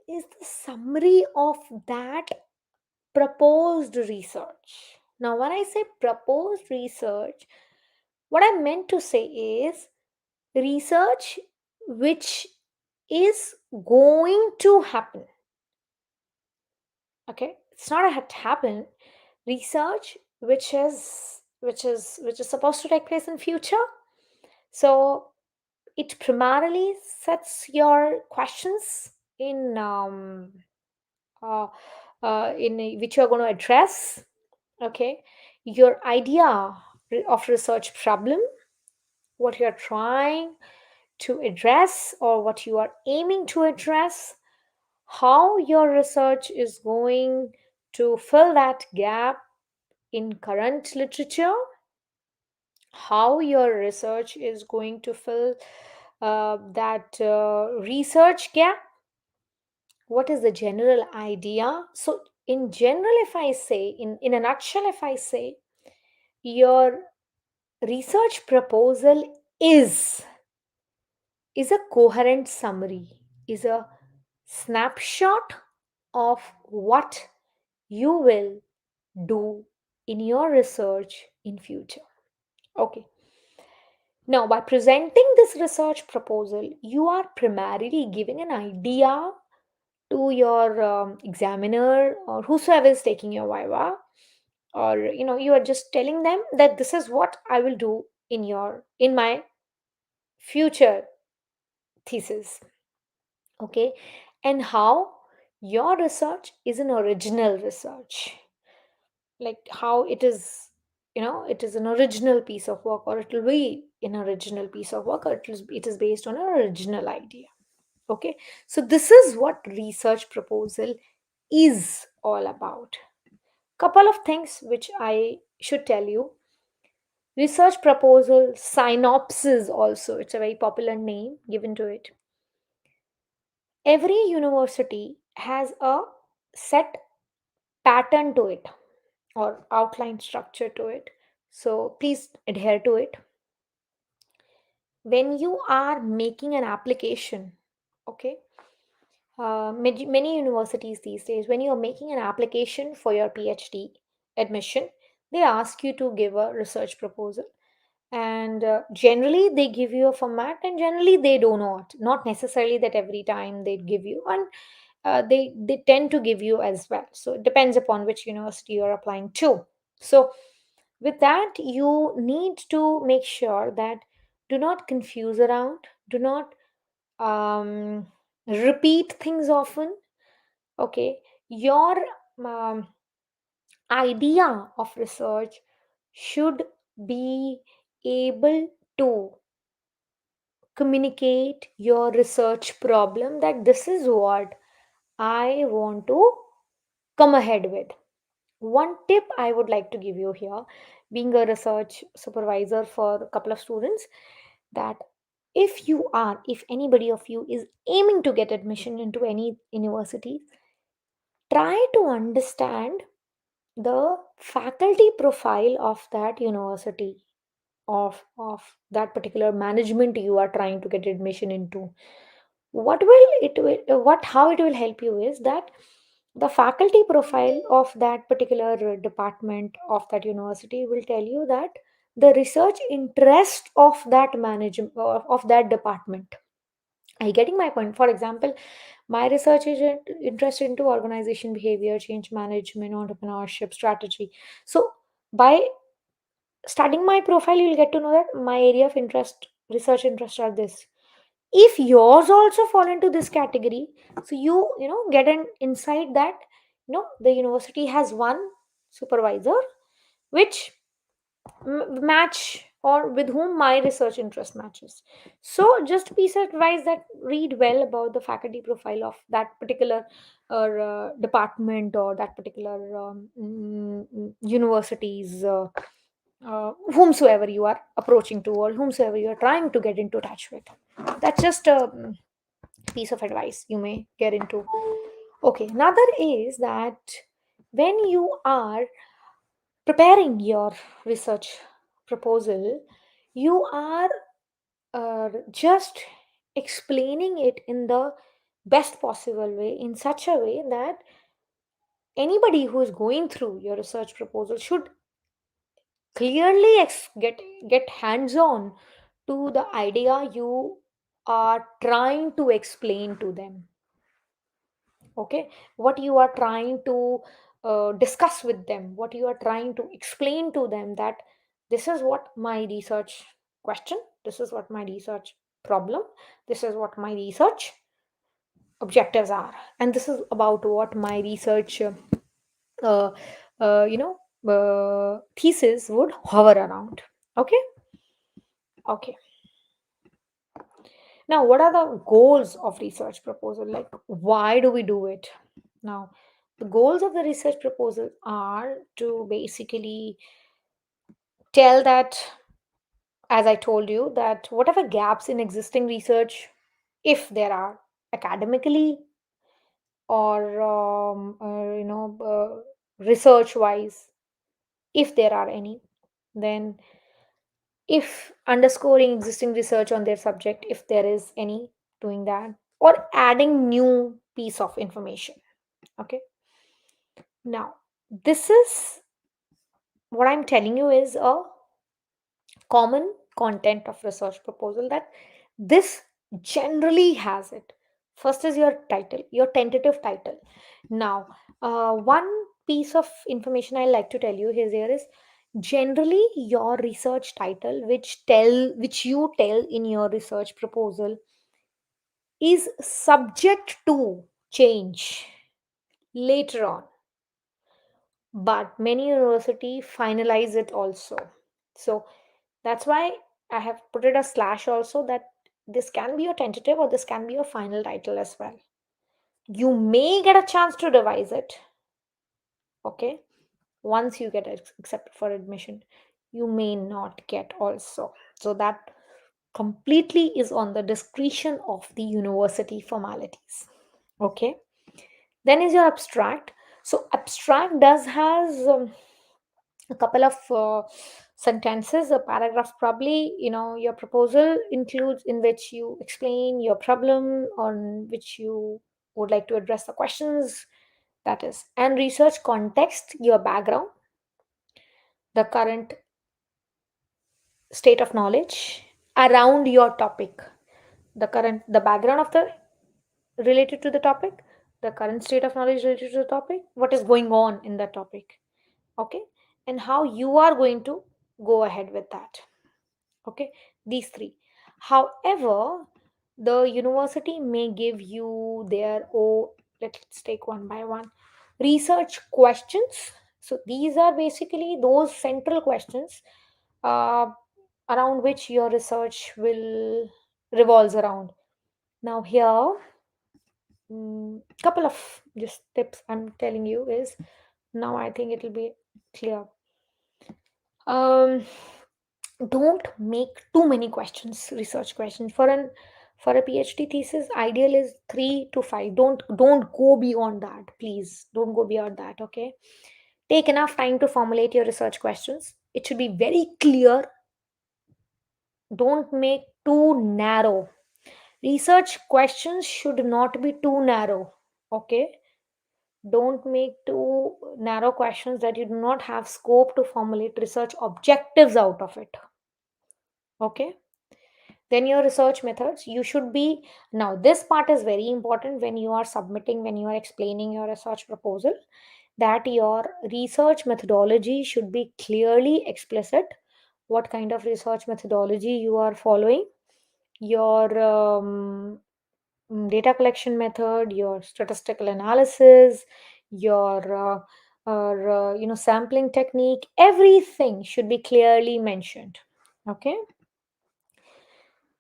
[SPEAKER 1] is the summary of that proposed research. Now, when I say proposed research, what I meant to say is research which is going to happen. Okay, it's not a had to happen. Research which is supposed to take place in future. So it primarily sets your questions uh, which you're going to address. Okay, your idea of research problem, what you're trying to address or what you are aiming to address, how your research is going to fill that gap in current literature, how your research is going to fill that research gap, what is the general idea. So in general, if I say, in a nutshell, if I say, your research proposal is a coherent summary, is a snapshot of what you will do in your research in future. Okay, now by presenting this research proposal, you are primarily giving an idea to your examiner or whosoever is taking your viva, or you are just telling them that this is what I will do in my future thesis. Okay, and how your research is an original research, like how it is, it is an original piece of work, or it will be an original piece of work, or it is based on an original idea. Okay, so this is what research proposal is all about. Couple of things which I should tell you. Research proposal synopsis, also it's a very popular name given to it. Every university has a set pattern to it or outline structure to it, so please adhere to it. When you are making an application, okay, many universities these days, when you are making an application for your PhD admission, they ask you to give a research proposal. And generally they give you a format, and generally they do not necessarily that every time they give you, and they tend to give you as well. So it depends upon which university you're applying to. So with that, you need to make sure that do not confuse around, do not um, repeat things often. Okay, your um, idea of research should be able to communicate your research problem, that this is what I want to come ahead with. One tip I would like to give you here, being a research supervisor for a couple of students, that if anybody of you is aiming to get admission into any university, try to understand the faculty profile of that university, of that particular management you are trying to get admission into. What how it will help you is that the faculty profile of that particular department of that university will tell you that the research interest of that management of that department. Are you getting my point? For example, my research is interested into organization behavior, change management, entrepreneurship, strategy. So by studying my profile, you'll get to know that my area of interest, research interest are this. If yours also fall into this category, so you get an insight that the university has one supervisor which match or with whom my research interest matches. So just a piece of advice that read well about the faculty profile of that particular department or that particular universities, whomsoever you are approaching to or whomsoever you are trying to get into touch with. That's just a piece of advice you may get into. Okay, another is that when you are preparing your research proposal, you are just explaining it in the best possible way, in such a way that anybody who is going through your research proposal should clearly get hands on to the idea you are trying to explain to them. Okay, what you are trying to discuss with them, what you are trying to explain to them, that this is what my research question, this is what my research problem, this is what my research objectives are, and this is about what my research uh, thesis would hover around. Okay. Okay, now what are the goals of research proposal? Like, why do we do it? Now, the goals of the research proposal are to basically tell that, as I told you, that whatever gaps in existing research, if there are, academically or research wise, if there are any, then if underscoring existing research on their subject, if there is any, doing that, or adding new piece of information. Okay, now this is what I'm telling you is a common content of research proposal, that this generally has it. First is your title, your tentative title. Now, one piece of information I like to tell you here is generally your research title, which you tell in your research proposal, is subject to change later on, but many university finalize it also. So that's why I have put it a slash also, that this can be a tentative or this can be a final title as well. You may get a chance to revise it. Okay, once you get accepted for admission, you may not get also. So that completely is on the discretion of the university formalities. Okay, then is your abstract. So abstract does has a couple of sentences, a paragraph probably. Your proposal includes, in which you explain your problem, on which you would like to address the questions, that is, and research context, your background, the current state of knowledge around your topic, the background of the related to the topic, the current state of knowledge related to the topic, what is going on in that topic. Okay, and how you are going to go ahead with that. Okay, these three. However, the university may give you their, oh, let's take one by one, research questions. So these are basically those central questions uh, around which your research will revolves around. Now here, couple of just tips I'm telling you is, now I think it'll be clear. um Don't make too many questions, research questions. For a PhD thesis, ideal is 3 to 5. Don't go beyond that, please. Don't go beyond that, okay? Take enough time to formulate your research questions. It should be very clear. Don't make too narrow. Research questions should not be too narrow, okay? Don't make too narrow questions that you do not have scope to formulate research objectives out of it, okay? Then your research methods, you should be, now this part is very important when you are submitting, when you are explaining your research proposal, that your research methodology should be clearly explicit. What kind of research methodology you are following, your data collection method, your statistical analysis, your sampling technique, everything should be clearly mentioned, okay?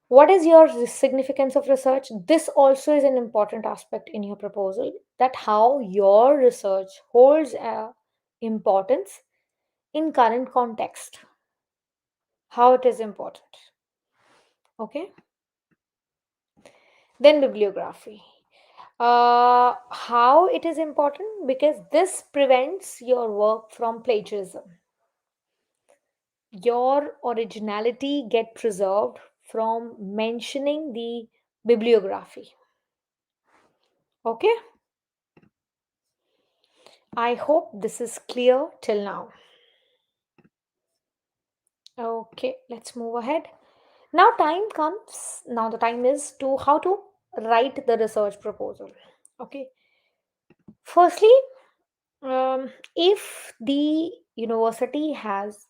[SPEAKER 1] What is your significance of research? This also is an important aspect in your proposal, that how your research holds importance in current context, how it is important, okay? Then bibliography, how it is important, because this prevents your work from plagiarism. Your originality get preserved from mentioning the bibliography, okay? I hope this is clear till now. Okay, let's move ahead. Now the time is to how to write the research proposal. Okay, firstly, if the university has,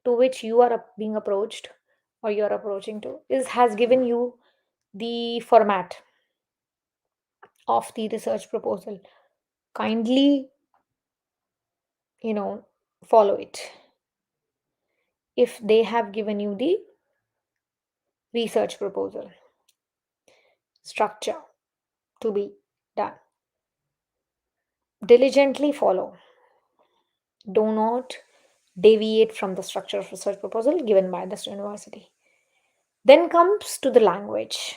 [SPEAKER 1] to which you are being approached or you are approaching to, is has given you the format of the research proposal, kindly, you know follow it. If they have given you the research proposal structure to be done, diligently follow. Do not deviate from the structure of research proposal given by this university. Then comes to the language.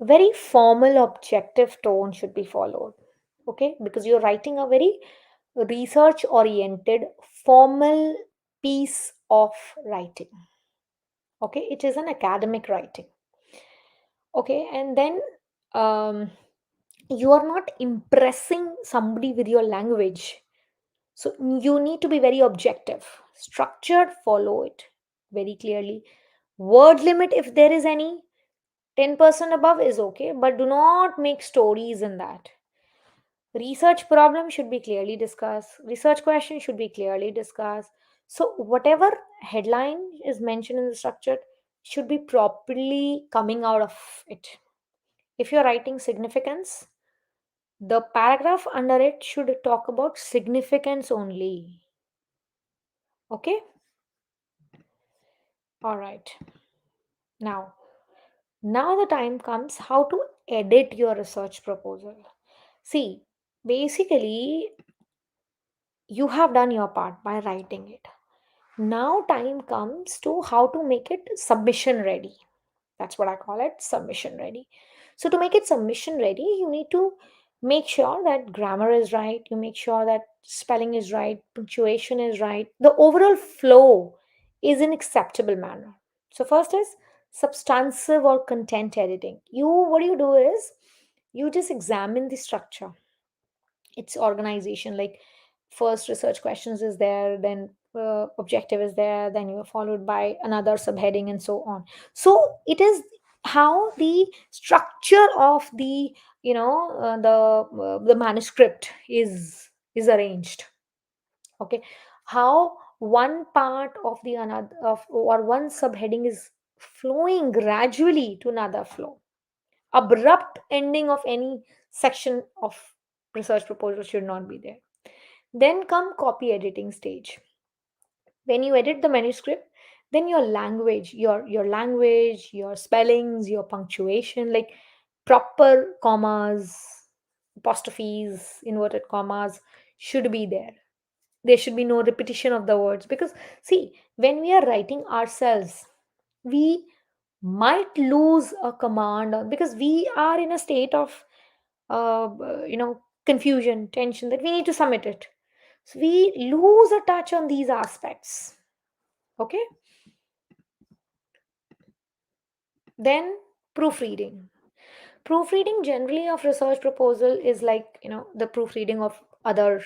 [SPEAKER 1] Very formal, objective tone should be followed. Okay, because you're writing a very research oriented, formal piece of writing. Okay, it is an academic writing. Okay, and then um, you are not impressing somebody with your language. So you need to be very objective, structured, follow it very clearly. Word limit, if there is any, 10% above is okay, but do not make stories in that. Research problem should be clearly discussed, research question should be clearly discussed. So, whatever headline is mentioned in the structure should be properly coming out of it. If you're writing significance, the paragraph under it should talk about significance only. Okay? All right. Now, now the time comes how to edit your research proposal. See, basically, you have done your part by writing it. Now, time comes to how to make it submission ready. That's what I call it, submission ready. So, to make it submission ready, you need to make sure that grammar is right, you make sure that spelling is right, punctuation is right, the overall flow is in acceptable manner. So, first is substantive or content editing. What you do is you just examine the structure, its organization. Like, first research questions is there, then objective is there, then you are followed by another subheading and so on. So it is how the structure of the the manuscript is arranged. Okay, how one part of the another of or one subheading is flowing gradually to another flow. Abrupt ending of any section of research proposal should not be there. Then come copy editing stage. When you edit the manuscript, then your language, your spellings, your punctuation, like proper commas, apostrophes, inverted commas should be there. There should be no repetition of the words, because see, when we are writing ourselves, we might lose a command, because we are in a state of confusion, tension, that we need to submit it. So we lose a touch on these aspects. Okay. Then proofreading. Proofreading generally of research proposal is like, the proofreading of other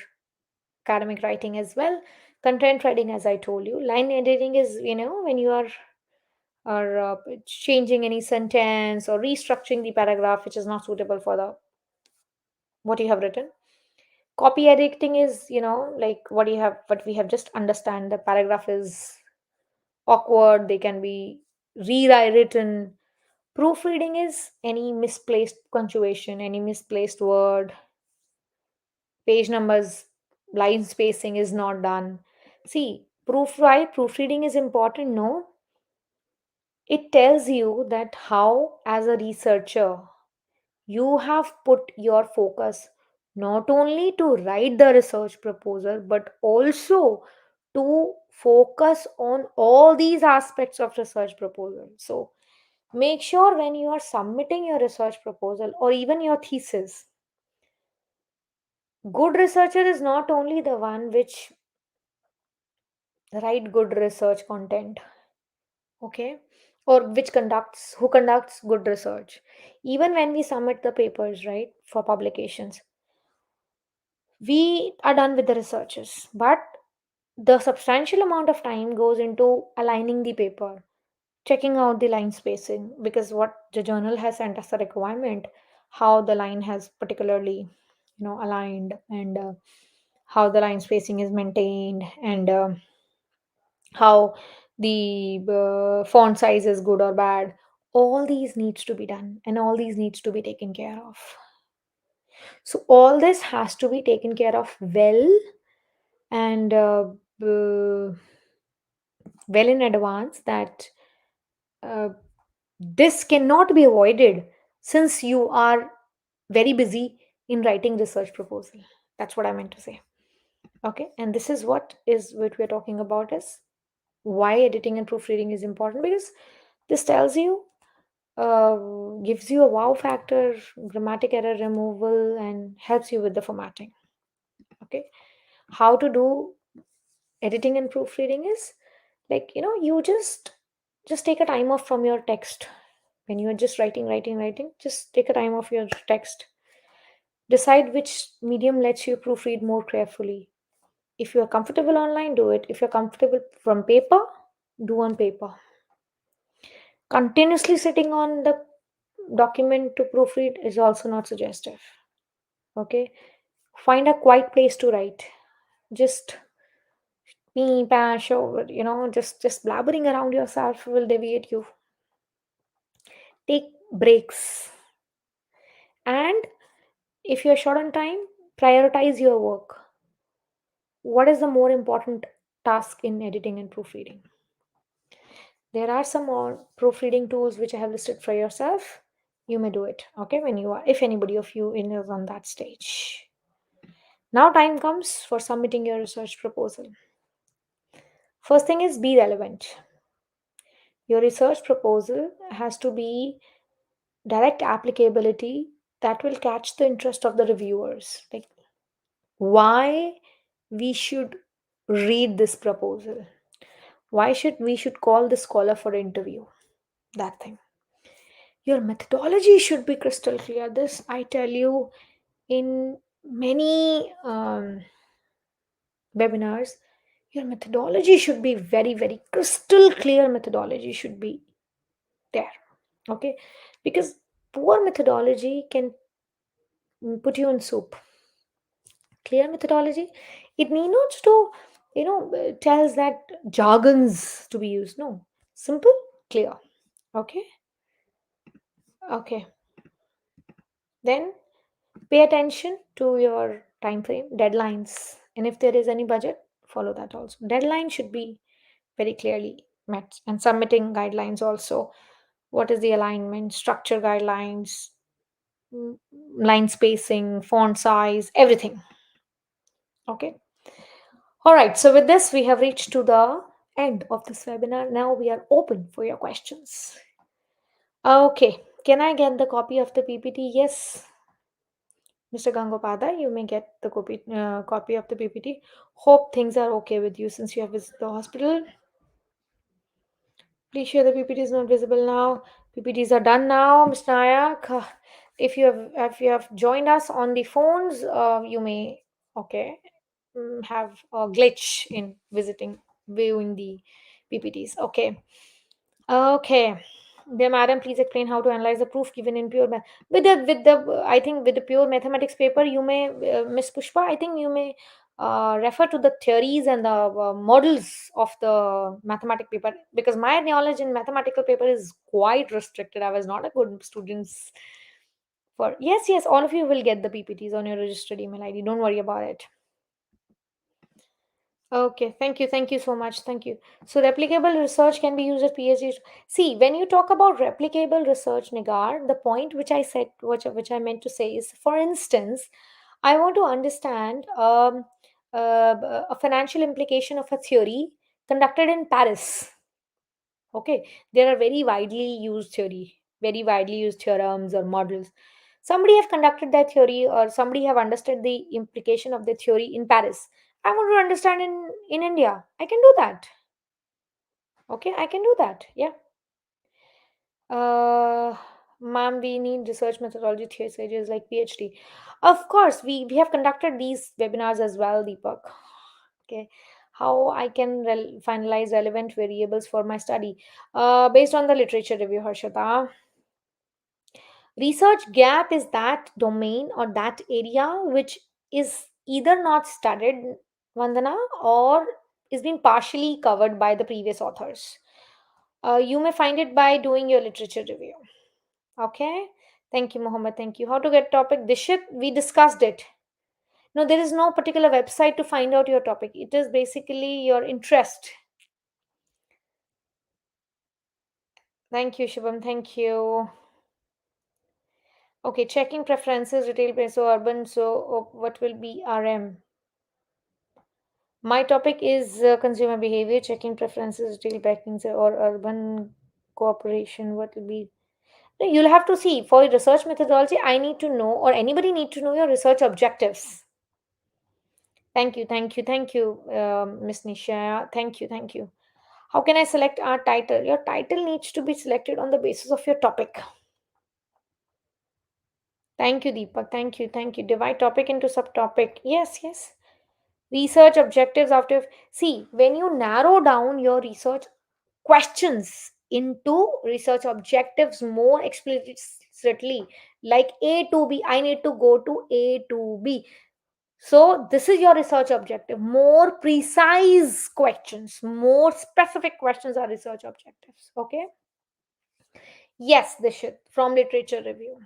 [SPEAKER 1] academic writing as well. Content writing, as I told you. Line editing is, when you are changing any sentence or restructuring the paragraph which is not suitable for the what you have written. Copy editing is, like what we have just understand. The paragraph is awkward, they can be rewritten. Proofreading is any misplaced punctuation, any misplaced word, page numbers, line spacing is not done. See, why proofreading is important? No, it tells you that how, as a researcher, you have put your focus not only to write the research proposal but also to focus on all these aspects of research proposal. So make sure when you are submitting your research proposal or even your thesis, good researcher is not only the one which write good research content, okay, or who conducts good research. Even when we submit the papers, right, for publications, we are done with the researches, but the substantial amount of time goes into aligning the paper, checking out the line spacing, because what the journal has sent us a requirement, how the line has particularly aligned, and how the line spacing is maintained, and how the font size is good or bad. All these needs to be done, and all these needs to be taken care of. So all this has to be taken care of well, and well in advance, that uh, this cannot be avoided since you are very busy in writing research proposal. That's what I meant to say. Okay, and this is what we're talking about, is why editing and proofreading is important, because this tells you, uh, gives you a wow factor, grammatic error removal, and helps you with the formatting. Okay, how to do editing and proofreading is, like, you just take a time off from your text. When you are just writing, just take a time off your text. Decide which medium lets you proofread more carefully. If you are comfortable online, do it. If you're comfortable from paper, do on paper. Continuously sitting on the document to proofread is also not suggestive. Okay, find a quiet place to write. Just me bash, or just blabbering around yourself will deviate you. Take breaks, and if you're short on time, prioritize your work. What is the more important task in editing and proofreading? There are some more proofreading tools which I have listed for yourself. You may do it, okay, when you are, if anybody of you is on that stage. Now time comes for submitting your research proposal. First thing is, be relevant. Your research proposal has to be direct applicability that will catch the interest of the reviewers. Like, why we should read this proposal, why should call the scholar for interview, that thing. Your methodology should be crystal clear. This I tell you, in many webinars, your methodology should be very, very crystal clear. Methodology should be there. Okay, because poor methodology can put you in soup. Clear methodology, it need not to tells that jargons to be used. No, simple, clear. Okay. Okay, then pay attention to your time frame, deadlines, and if there is any budget, follow that also. Deadline should be very clearly met, and submitting guidelines also. What is the alignment, structure guidelines, mm, line spacing, font size, everything. Okay. All right, so with this, we have reached to the end of this webinar. Now we are open for your questions. Okay, can I get the copy of the PPT? Yes, Mr. Gangopada, you may get the copy of the PPT. Hope things are okay with you since you have visited the hospital. Please share the PPT is not visible now. PPTs are done now, Mr. Nayak. If you have joined us on the phones, you may okay have a glitch in viewing the PPTs. Okay. Okay. Dear madam, please explain how to analyze the proof given in pure math. With the I think with the pure mathematics paper, you may Miss Pushpa. I think you may refer to the theories and the models of the mathematic paper because my knowledge in mathematical paper is quite restricted. I was not a good student for yes, all of you will get the PPTs on your registered email ID. Don't worry about it. Okay, thank you so much. Thank you. So, replicable research can be used as PhD. See, when you talk about replicable research, Nigar, the point which I said, which I meant to say is, for instance, I want to understand a financial implication of a theory conducted in Paris. Okay, there are very widely used theorems or models. Somebody have conducted that theory or somebody have understood the implication of the theory in Paris. I want to understand in India. I can do that. Okay, I can do that. Yeah. Uh, Ma'am, we need research methodology thesis like PhD. Of course, we have conducted these webinars as well, Deepak. Okay, how I can finalize relevant variables for my study based on the literature review, Harshita. Research gap is that domain or that area which is either not studied, Vandana, or is being partially covered by the previous authors. You may find it by doing your literature review. Okay. Thank you, Mohammed. Thank you. How to get topic? Dishit, we discussed it. No, there is no particular website to find out your topic. It is basically your interest. Thank you, Shubham. Thank you. Okay, checking preferences, retail price, so urban. So, what will be RM? My topic is consumer behavior, checking preferences, retail packings, or urban cooperation. What will be? No, you'll have to see for research methodology. I need to know, or anybody need to know your research objectives. Thank you, Miss Nisha. Thank you. How can I select our title? Your title needs to be selected on the basis of your topic. Thank you, Deepak. Thank you. Divide topic into subtopic. Yes. Research objectives after. See, when you narrow down your research questions into research objectives more explicitly, like A to B, I need to go to A to B. So, this is your research objective. More precise questions, more specific questions are research objectives. Okay. Yes, this should from literature review.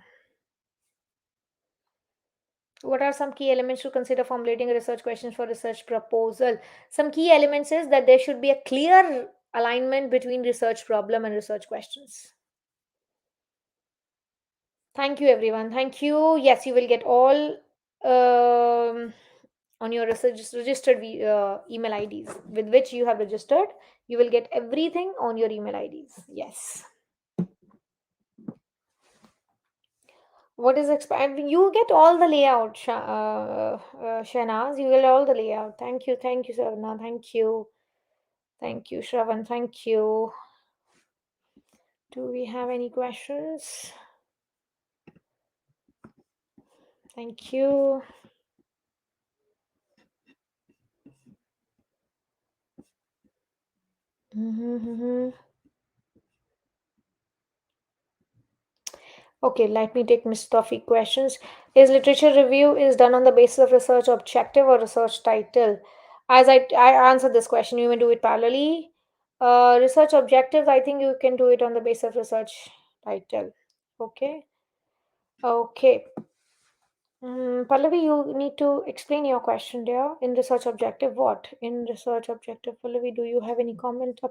[SPEAKER 1] What are some key elements to consider formulating research questions for research proposal? Some key elements is that there should be a clear alignment between research problem and research questions. Thank you, everyone. Thank you. Yes, you will get all on your registered email IDs with which you have registered. You will get everything on your email IDs. Yes. What is expand? You get all the layout, Shanaz. You get all the layout. Thank you, Sarna. Thank you, Shravan. Thank you. Do we have any questions? Thank you. Mm-hmm. Okay, let me take Ms. Tawfiq questions. Is literature review is done on the basis of research objective or research title? As I answered this question, you may do it parallelly. Research objective, I think you can do it on the basis of research title. Okay. Okay. Pallavi, you need to explain your question there. In research objective, what? In research objective, Pallavi, do you have any comment?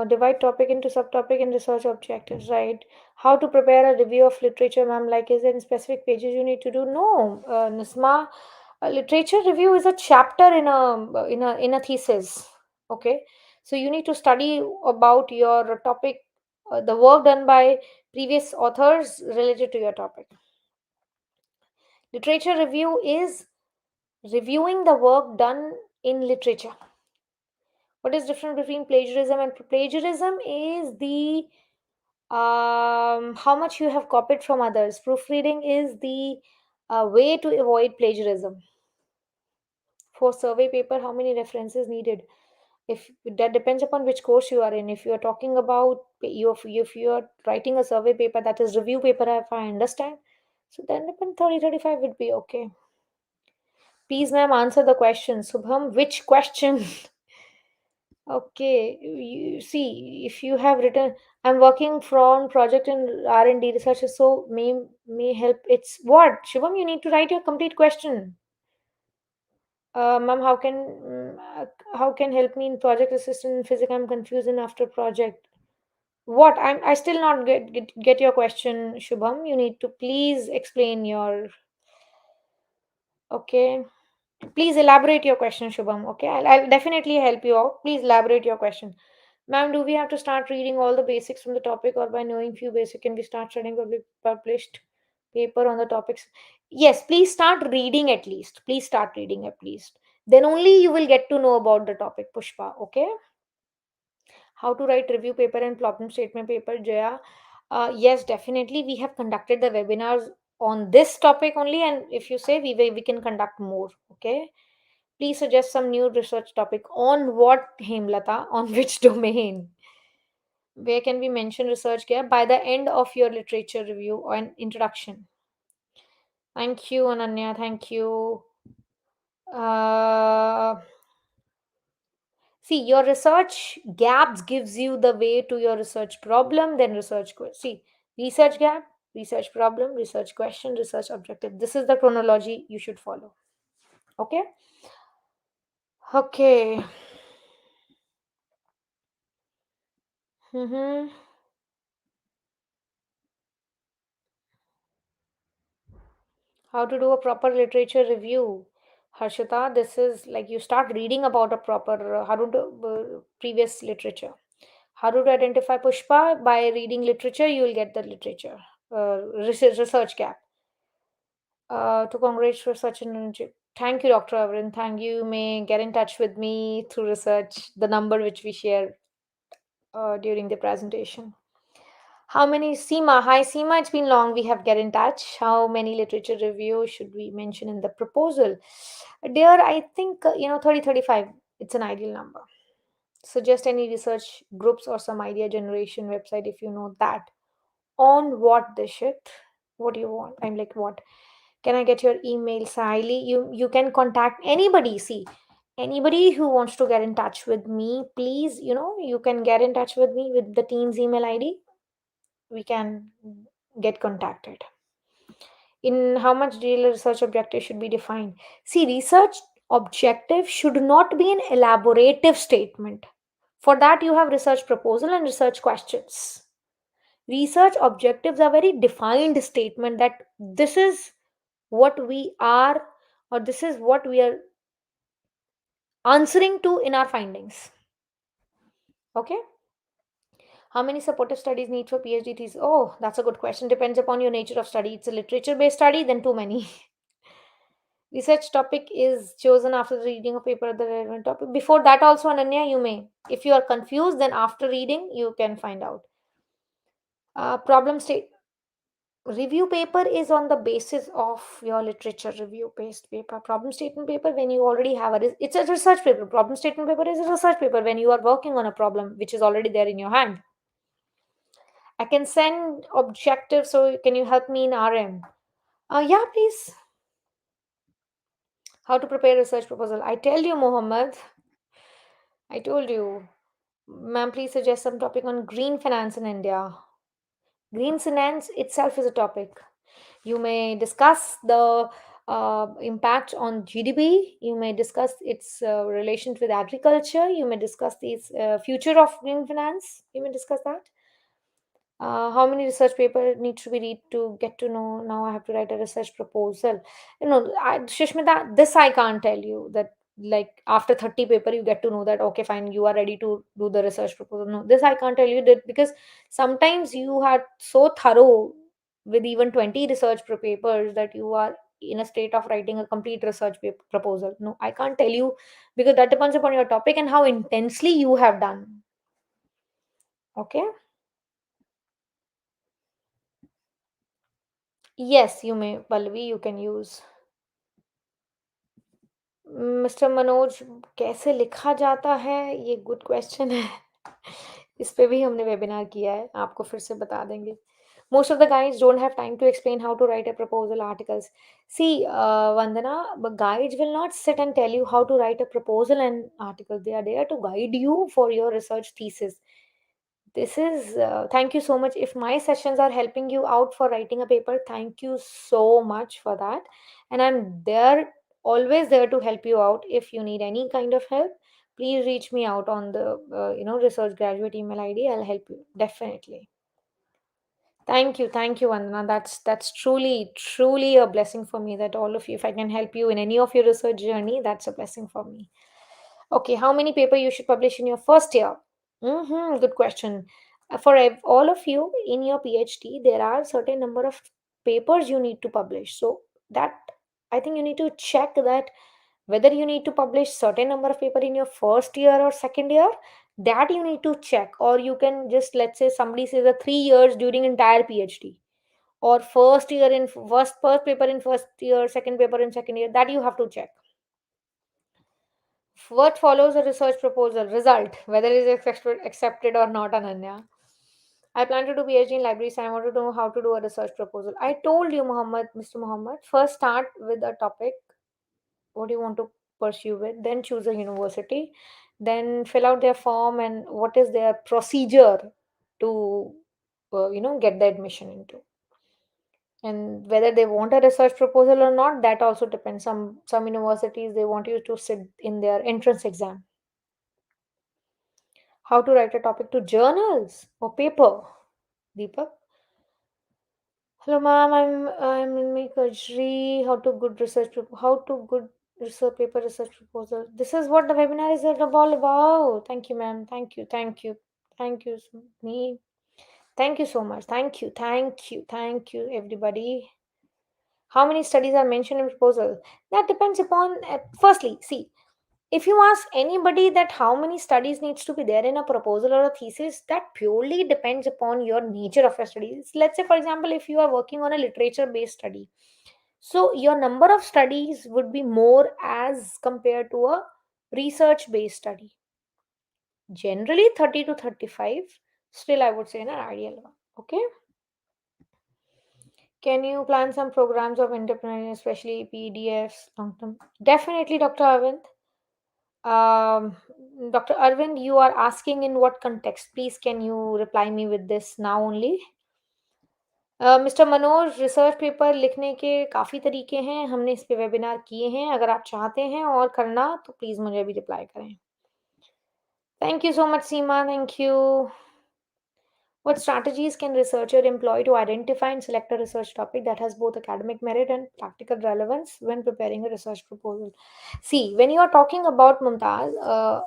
[SPEAKER 1] Divide topic into subtopic and research objectives, right? How to prepare a review of literature, ma'am? Like, is there any specific pages you need to do? No, Nisma. A literature review is a chapter in a thesis. Okay, so you need to study about your topic, the work done by previous authors related to your topic. Literature review is reviewing the work done in literature. What is different between plagiarism and plagiarism is the how much you have copied from others. Proofreading is the way to avoid plagiarism. For survey paper, how many references needed? If that depends upon which course you are in. If you are talking about if you are writing a survey paper, that is review paper, if I understand, so then depend 30 35 would be okay. Please ma'am, answer the question. Subham, which question? Okay, you see, if you have written, I'm working from project in R&D research, so may help. It's what? Shubham, you need to write your complete question. Ma'am, how can help me in project assistant in physics? I'm confused in after project. What? I still not get your question, Shubham. You need to please explain your. Okay. Please elaborate your question, Shubham. Okay, I'll definitely help you out. Please elaborate your question. Ma'am, do we have to start reading all the basics from the topic, or by knowing few basic can we start studying published paper on the topics? Yes, please start reading at least. Please start reading at least. Then only you will get to know about the topic, Pushpa. Okay? How to write review paper and problem statement paper, Jaya? Yes, definitely. We have conducted the webinars on this topic only, and if you say we can conduct more. Okay? Please suggest some new research topic. On what, Hemlata? On which domain? Where can we mention research gap? By the end of your literature review or an introduction. Thank you, Ananya. Thank you. Uh, See, your research gaps gives you the way to your research problem, then research question. See, research gap, research problem, research question, research objective. This is the chronology you should follow. Okay? Okay. Mm-hmm. How to do a proper literature review? Harshita, this is like you start reading about a proper how to do previous literature. How to identify Pushpa? By reading literature, you will get the literature. Research gap. To congratulate for such an energy. Thank you, Dr. Avrin. Thank you. You may get in touch with me through research, the number which we share during the presentation. How many Seema? Hi Seema, it's been long. We have get in touch. How many literature reviews should we mention in the proposal? Dear, I think 30 35. It's an ideal number. Suggest any research groups or some idea generation website if you know that. On what the shit? What do you want? I'm like, what? Can I get your email, Sally? You can contact anybody. See, anybody who wants to get in touch with me, please, you can get in touch with me with the team's email ID. We can get contacted. In how much detail research objective should be defined? See, research objective should not be an elaborative statement. For that, you have research proposal and research questions. Research objectives are very defined statement that this is what we are, or this is what we are answering to in our findings. Okay. How many supportive studies need for PhD thesis? Oh, that's a good question. Depends upon your nature of study. It's a literature based study, then too many. Research topic is chosen after the reading of paper of the relevant topic. Before that, also, Ananya, you may. If you are confused, then after reading, you can find out. Problem state review paper is on the basis of your literature review based paper. Problem statement paper, when you already have it's a research paper. Problem statement paper is a research paper when you are working on a problem which is already there in your hand. I can send objectives, so can you help me in RM? Yeah, please. How to prepare research proposal? I tell you, Mohammed. I told you. Ma'am, please suggest some topic on green finance in India. Green finance itself is a topic. You may discuss the impact on GDP. You may discuss its relations with agriculture. You may discuss the future of green finance. You may discuss that. How many research paper needs to be read to get to know now I have to write a research proposal? Shishmita, this I can't tell you that like after 30 paper you get to know that okay fine you are ready to do the research proposal. No, this I can't tell you that because sometimes you are so thorough with even 20 research papers that you are in a state of writing a complete research proposal. No, I can't tell you because that depends upon your topic and how intensely you have done. Okay. Yes, you may, Pallavi, you can use. Mister Manoj, कैसे लिखा जाता है? ये good question है। इस पे भी हमने वेबिनार किया है, आपको फिर से बता देंगे। Most of the guides don't have time to explain how to write a proposal articles. See, Vandana, but guides will not sit and tell you how to write a proposal and article. They are there to guide you for your research thesis. This is thank you so much. If my sessions are helping you out for writing a paper, thank you so much for that. And I'm there, always there to help you out. If you need any kind of help, please reach me out on the research graduate email ID. I'll help you definitely. Thank you, Vandana. That's truly a blessing for me that all of you, if I can help you in any of your research journey, that's a blessing for me. Okay, how many paper you should publish in your first year? Good question. For all of you in your PhD, there are certain number of papers you need to publish. So that I think you need to check that whether you need to publish certain number of paper in your first year or second year. That you need to check, or you can just let's say somebody says a 3 years during entire PhD, or first year in first paper in first year, second paper in second year. That you have to check. What follows a research proposal? Result, whether it is accepted or not, Ananya. I plan to do PhD in libraries. I want to know how to do a research proposal. I told you, Muhammad, Mr. Muhammad, first start with a topic, what you want to pursue with, then choose a university, then fill out their form and what is their procedure to, get the admission into. And whether they want a research proposal or not, that also depends. Some universities they want you to sit in their entrance exam. How to write a topic to journals or paper? Deepak. Hello, ma'am. I'm in my country. How to good research paper research proposal. This is what the webinar is all about. Thank you, ma'am. Thank you, me. Thank you so much. Thank you, everybody. How many studies are mentioned in proposal? That depends upon. Firstly, see, if you ask anybody that how many studies needs to be there in a proposal or a thesis, that purely depends upon your nature of your studies. Let's say for example if you are working on a literature based study, so your number of studies would be more as compared to a research based study, generally 30 to 35, still I would say in an ideal one. Okay, can you plan some programs of entrepreneur, especially PDFs long term? Definitely, Dr. Arvind. Um, Dr. Arvind, you are asking in what context? Please, can you reply me with this now only? Mister Manoj, research paper लिखने के काफ़ी तरीके हैं, हमने इस पे webinar किए हैं, अगर आप चाहते हैं और करना तो प्लीज़ मुझे अभी रिप्लाई करें। Thank you so much Seema, thank you. What strategies can researcher employ to identify and select a research topic that has both academic merit and practical relevance when preparing a research proposal? See, when you are talking about Mumtaz,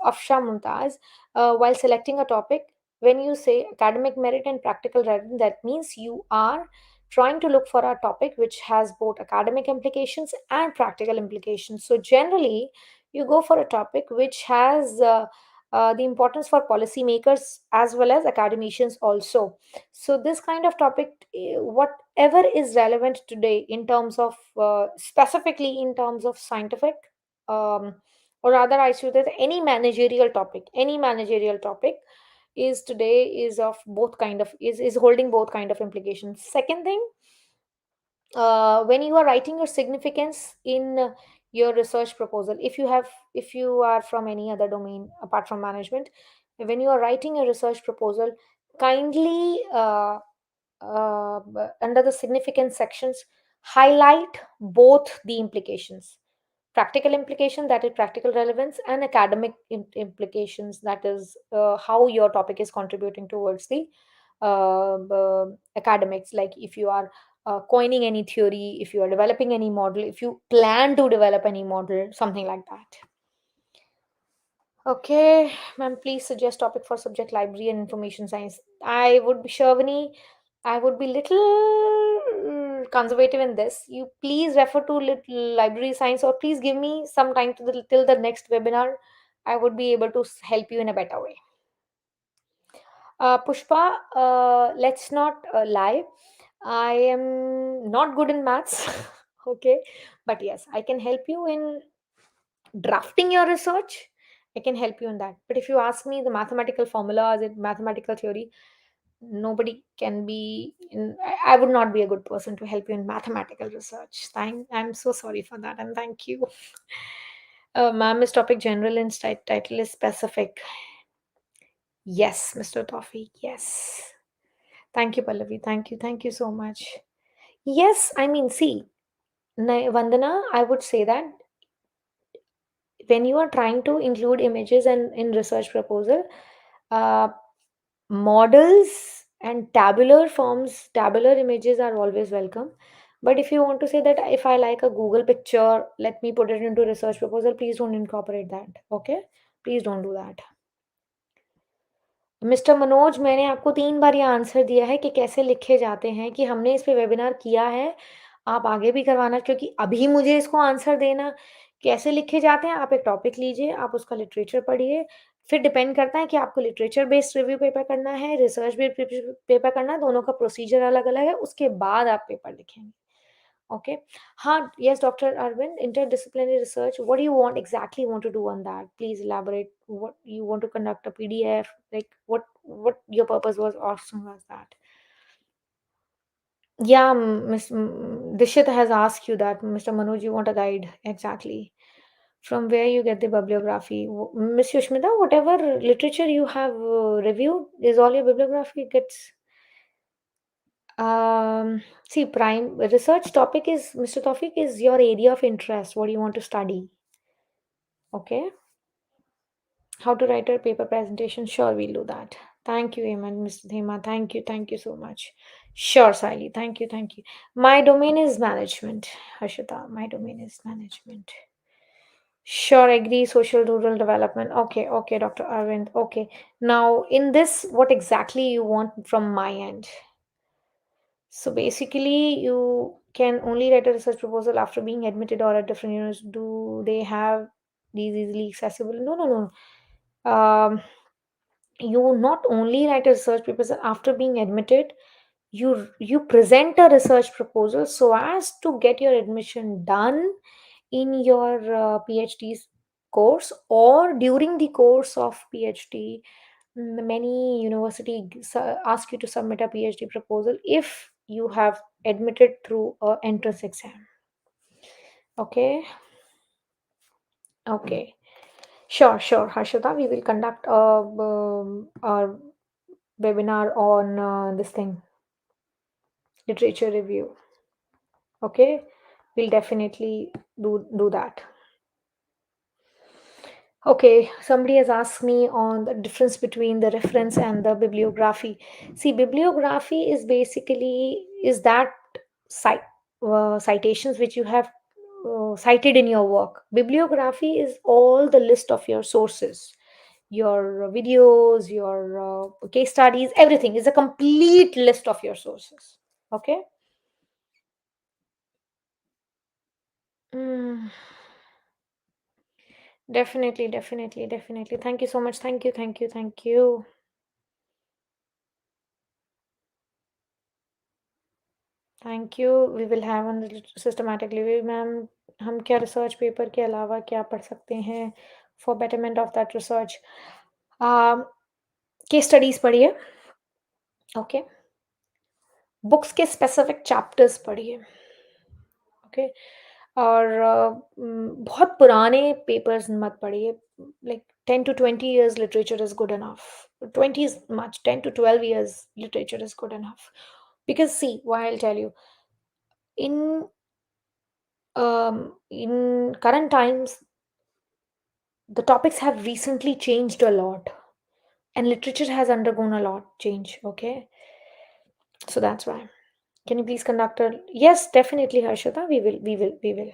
[SPEAKER 1] Afsha Mumtaz, while selecting a topic, when you say academic merit and practical relevance, that means you are trying to look for a topic which has both academic implications and practical implications. So, generally, you go for a topic which has the importance for policymakers as well as academicians also. So this kind of topic, whatever is relevant today in terms of specifically in terms of scientific, um, or rather I should say any managerial topic is today is of both kind of is holding both kind of implications. Second thing, when you are writing your significance in your research proposal, if you are from any other domain apart from management, when you are writing a research proposal, kindly under the significance sections highlight both the implications: practical implication, that is practical relevance, and academic implications, that is how your topic is contributing towards the academics, like if you are coining any theory, if you are developing any model, if you plan to develop any model, something like that. Okay, ma'am, please suggest topic for subject library and information science. I would be Shavani, I would be little conservative in this. You please refer to library science, or please give me some time to till the next webinar. I would be able to help you in a better way. Pushpa, let's not lie. I am not good in maths. Okay, but yes, I can help you in drafting your research. I can help you in that. But if you ask me the mathematical formulas and mathematical theory, nobody can be in. I would not be a good person to help you in mathematical research. I'm so sorry for that, and thank you. Ma'am, is topic general and title is specific? Yes, Mr. Toffee. Yes. Thank you, Pallavi. Thank you so much. Yes, I mean, see, Vandana, I would say that when you are trying to include images and in research proposal, uh, models and tabular images are always welcome. But if you want to say that if I like a Google picture, let me put it into research proposal, please don't incorporate that. Okay, please don't do that. Mister Manoj, मैंने आपको 3 बार ये answer दिया है कि कैसे लिखे जाते हैं, कि हमने इस पे वेबिनार किया है। आप आगे भी करवाना, क्योंकि अभी मुझे इसको आंसर देना, कैसे लिखे जाते हैं, आप एक टॉपिक लीजिए, आप उसका लिटरेचर पढ़िए, फिर डिपेंड करता है कि आपको लिटरेचर बेस्ड रिव्यू पेपर करना है, रिसर्च बेस्ड पेपर करना है, दोनों का प्रोसीजर अलग-अलग है, उसके बाद आप पेपर लिखेंगे। Okay. Huh, yes, Dr. Arvind, interdisciplinary research. What do you want exactly want to do on that? Please elaborate. What you want to conduct a PDF? Like what your purpose was awesome was that? Yeah, Miss Dishit has asked you that, Mr. Manoj, you want a guide exactly. From where you get the bibliography. Miss Yushmita, whatever literature you have reviewed is all your bibliography gets. See, prime research topic is, Mr. Tawfiq, is your area of interest. What do you want to study? Okay. How to write a paper presentation? Sure, we'll do that. Thank you, Eamon, Mr. Thema. Thank you so much. Sure, Sally. Thank you. My domain is management, Harshita. My domain is management. Sure, agree. Social rural development. Okay, Dr. Arvind. Okay. Now, in this, what exactly you want from my end? So basically, you can only write a research proposal after being admitted or at different universities. Do they have these easily accessible? No, no, no. You not only write a research proposal after being admitted, you present a research proposal so as to get your admission done in your PhD course, or during the course of PhD. Many universities ask you to submit a PhD proposal if you have admitted through a entrance exam. Okay, okay, sure, Harshada. We will conduct a webinar on this thing, literature review. Okay, we'll definitely do that. Okay, somebody has asked me on the difference between the reference and the bibliography. See, bibliography is basically is that cite, citations which you have cited in your work. Bibliography is all the list of your sources, your videos, your case studies, everything is a complete list of your sources. Okay. Mm. Definitely. Thank you so much. Thank you. Thank you. We will have on the systematic review, ma'am हम क्या research paper के अलावा क्या पढ़ सकते हैं for betterment of that research? Case studies पढ़िए, okay, books के स्पेसिफिक चैप्टर्स पढ़िए, ओके, और बहुत पुराने पेपर्स मत पढ़िए, like 10 to 20 years literature is good enough. 20 is much. 10 to 12 years literature is good enough. Because see, why I'll tell you, in current times, the topics have recently changed a lot, and literature has undergone a lot change. Okay, So that's why. Can you please conduct a yes, definitely, Harshita. We will.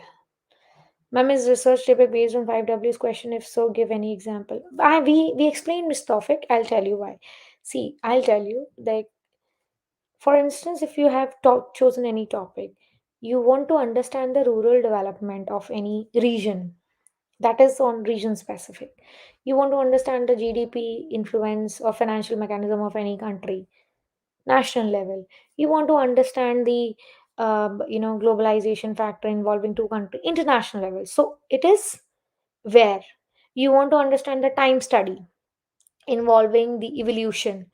[SPEAKER 1] Ma'am, is research paper based on 5W's question? If so, give any example. We explained, Miss Tofik. I'll tell you why. See, I'll tell you. Like, for instance, if you have chosen any topic, you want to understand the rural development of any region. That is on region specific. You want to understand the GDP influence or financial mechanism of any country, national level. You want to understand the globalization factor involving two countries, international level. So it is where you want to understand the time study involving the evolution,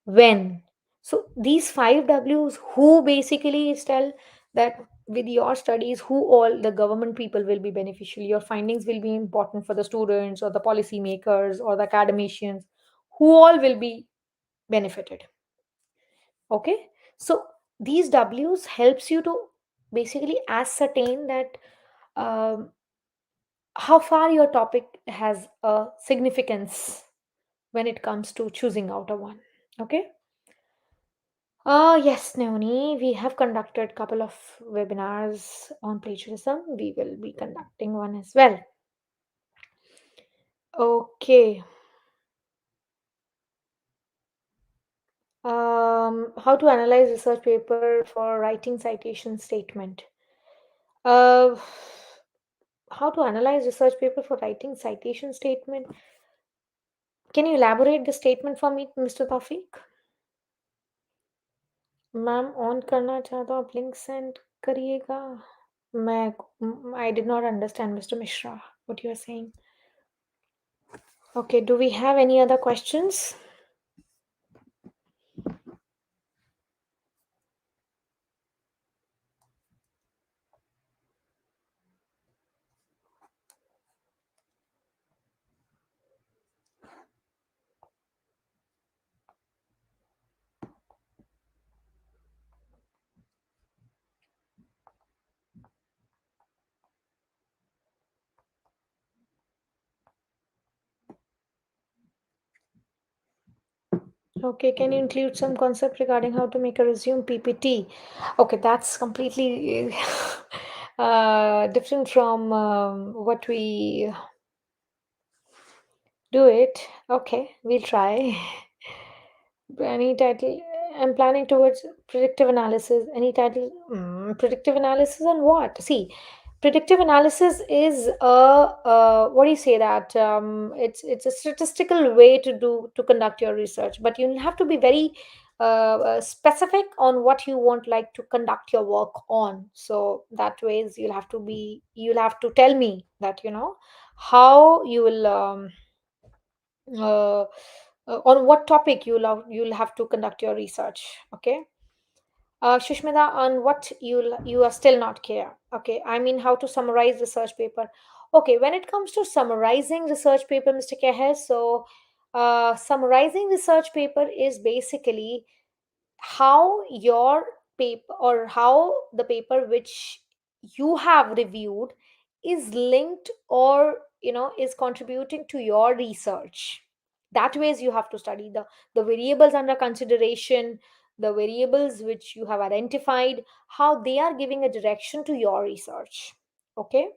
[SPEAKER 1] when. So these 5 W's, who basically is tell that with your studies, who all the government people will be beneficial. Your findings will be important for the students or the policy makers or the academicians, who all will be benefited. Okay, so these W's helps you to basically ascertain that um, how far your topic has a significance when it comes to choosing out a one. Okay. Yes, Naomi, we have conducted couple of webinars on plagiarism. We will be conducting one as well. Okay. How to analyze research paper for writing citation statement. Uh, how to analyze research paper for writing citation statement. Can you elaborate the statement for me, Mr. Tawfiq? Ma'am on करना चाहता हूँ आप link send करिएगा मैं I did not understand, Mr. Mishra, what you are saying. Okay, do we have any other questions? Okay, can you include some concept regarding how to make a resume PPT? Okay, that's completely different from what we do it. Okay, we'll try. Any title? I'm planning towards predictive analysis. Any title? Predictive analysis on what? See, predictive analysis is what do you say that it's a statistical way to conduct your research, but you have to be very specific on what you want like to conduct your work on. So that ways you'll have to tell me that how you will. Uh, on what topic you'll have to conduct your research. Okay. Shushmita, on what you are still not clear. Okay, I mean how to summarize research paper. Okay, when it comes to summarizing research paper, Mr. Keher, so summarizing research paper is basically how your paper or how the paper which you have reviewed is linked or is contributing to your research. That ways you have to study the variables under consideration, the variables which you have identified, how they are giving a direction to your research. Okay,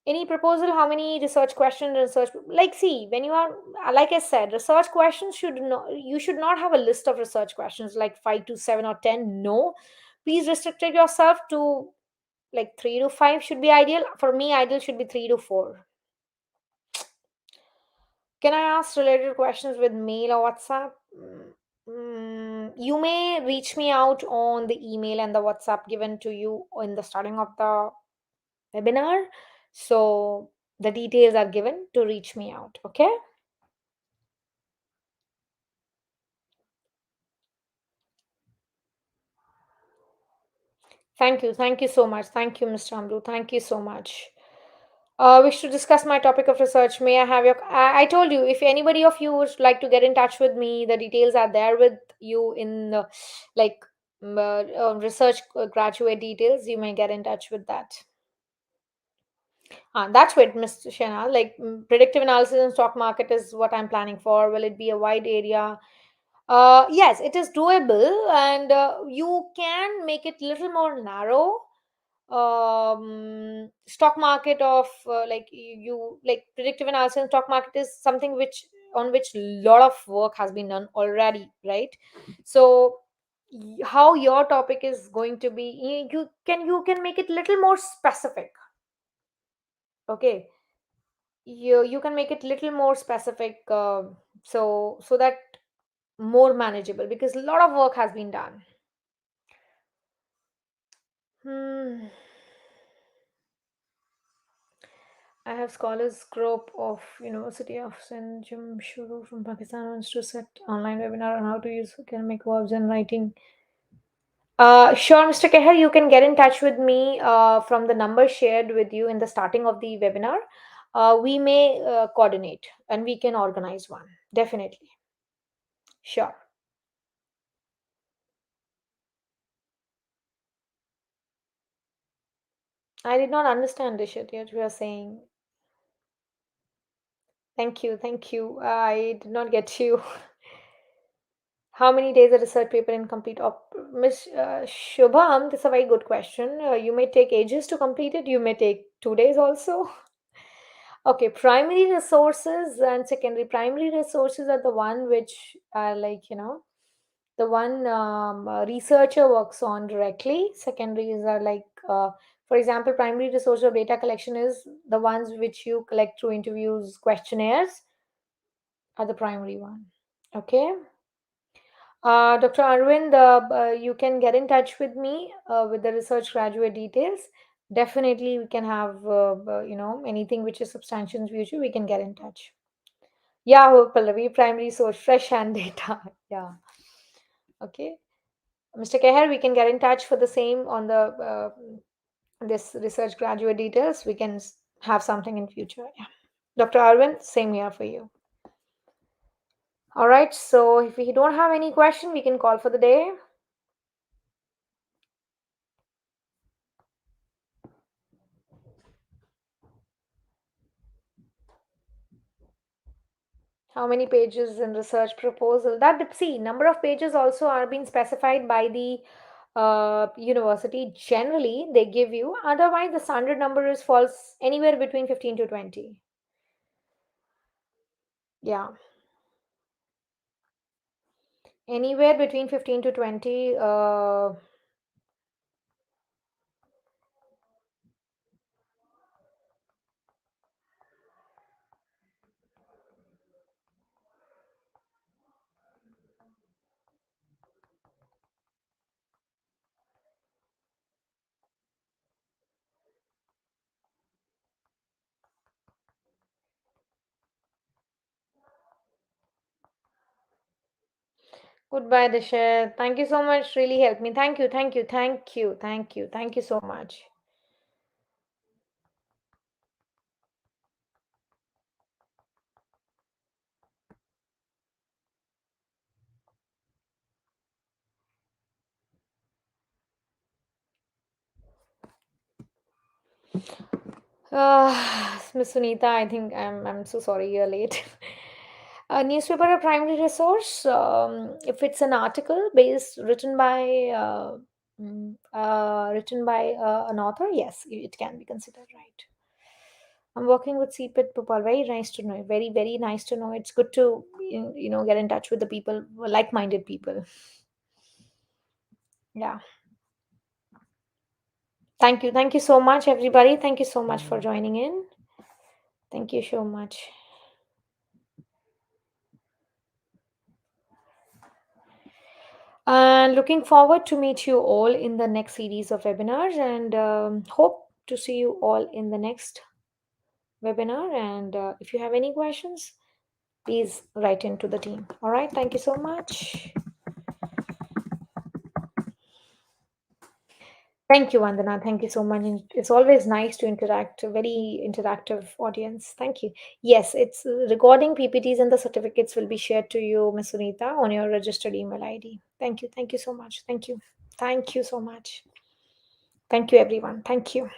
[SPEAKER 1] any proposal, how many research questions, research like, see, when you are like I said, research questions should not, you should not have a list of research questions like 5 to 7 or 10. No, please restrict yourself to like 3 to 5 should be ideal. For me, ideal should be 3 to 4. Can I ask related questions with mail or WhatsApp? You may reach me out on the email and the WhatsApp given to you in the starting of the webinar. So the details are given to reach me out. Okay. Thank you. Thank you so much. Thank you, Mr. Amru. Thank you so much. Wish to discuss my topic of research. May I have your? I told you, if anybody of you would like to get in touch with me, the details are there with you in like research graduate details. You may get in touch with that. That's what, Mr. Shena. Like predictive analysis in stock market is what I'm planning for. Will it be a wide area? Yes, it is doable, and you can make it little more narrow. Stock market of like you like predictive analysis in stock market is something which on which lot of work has been done already, right? So how your topic is going to be, you can make it little more specific. Okay, you can make it little more specific, so that more manageable, because a lot of work has been done. Hmm. I have scholars group of University of St. Jamshuru from Pakistan wants to set online webinar on how to use academic verbs and writing. Sure, Mr. Keher, you can get in touch with me from the number shared with you in the starting of the webinar. We may coordinate and we can organize one. Definitely. Sure. I did not understand this shit yet. You are saying. Thank you. Thank you. I did not get you. How many days a research paper incomplete? Miss Shubham, this is a very good question. You may take ages to complete it. You may take 2 days also. Okay, primary resources and secondary. Primary resources are the one which are like, the one researcher works on directly. Secondaries are like, for example, primary resource of data collection is the ones which you collect through interviews, questionnaires are the primary one. Okay. Dr. Arvind, you can get in touch with me with the research graduate details. Definitely, we can have, anything which is substantial in future, we can get in touch. Yeah, Pallavi, primary source, fresh hand data. Yeah. Okay. Mr. Keher, we can get in touch for the same on the this research graduate details. We can have something in future. Yeah. Dr. Arvind, same here for you. All right. So if we don't have any question, we can call for the day. How many pages in research proposal? That, see, number of pages also are being specified by the university. Generally, they give you. Otherwise, the standard number is falls anywhere between 15 to 20. Yeah, anywhere between 15 to 20. Goodbye, Disha. Thank you so much. Really helped me. Thank you. Thank you. Thank you. Thank you. Thank you so much. Miss Sunita, I think I'm so sorry you're late. A newspaper, a primary resource. If it's an article based written by an author, yes, it can be considered, right. I'm working with CPIT Bhopal. Very nice to know. Very very nice to know. It's good to get in touch with the people, like-minded people. Yeah. Thank you so much, everybody. Thank you so much for joining in. Thank you so much. And looking forward to meet you all in the next series of webinars, and hope to see you all in the next webinar. And if you have any questions, please write into the team. All right. Thank you so much. Thank you, Vandana. Thank you so much. And it's always nice to interact, a very interactive audience. Thank you. Yes, it's recording PPTs and the certificates will be shared to you, Ms. Sunita, on your registered email ID. Thank you. Thank you so much. Thank you. Thank you so much. Thank you, everyone. Thank you.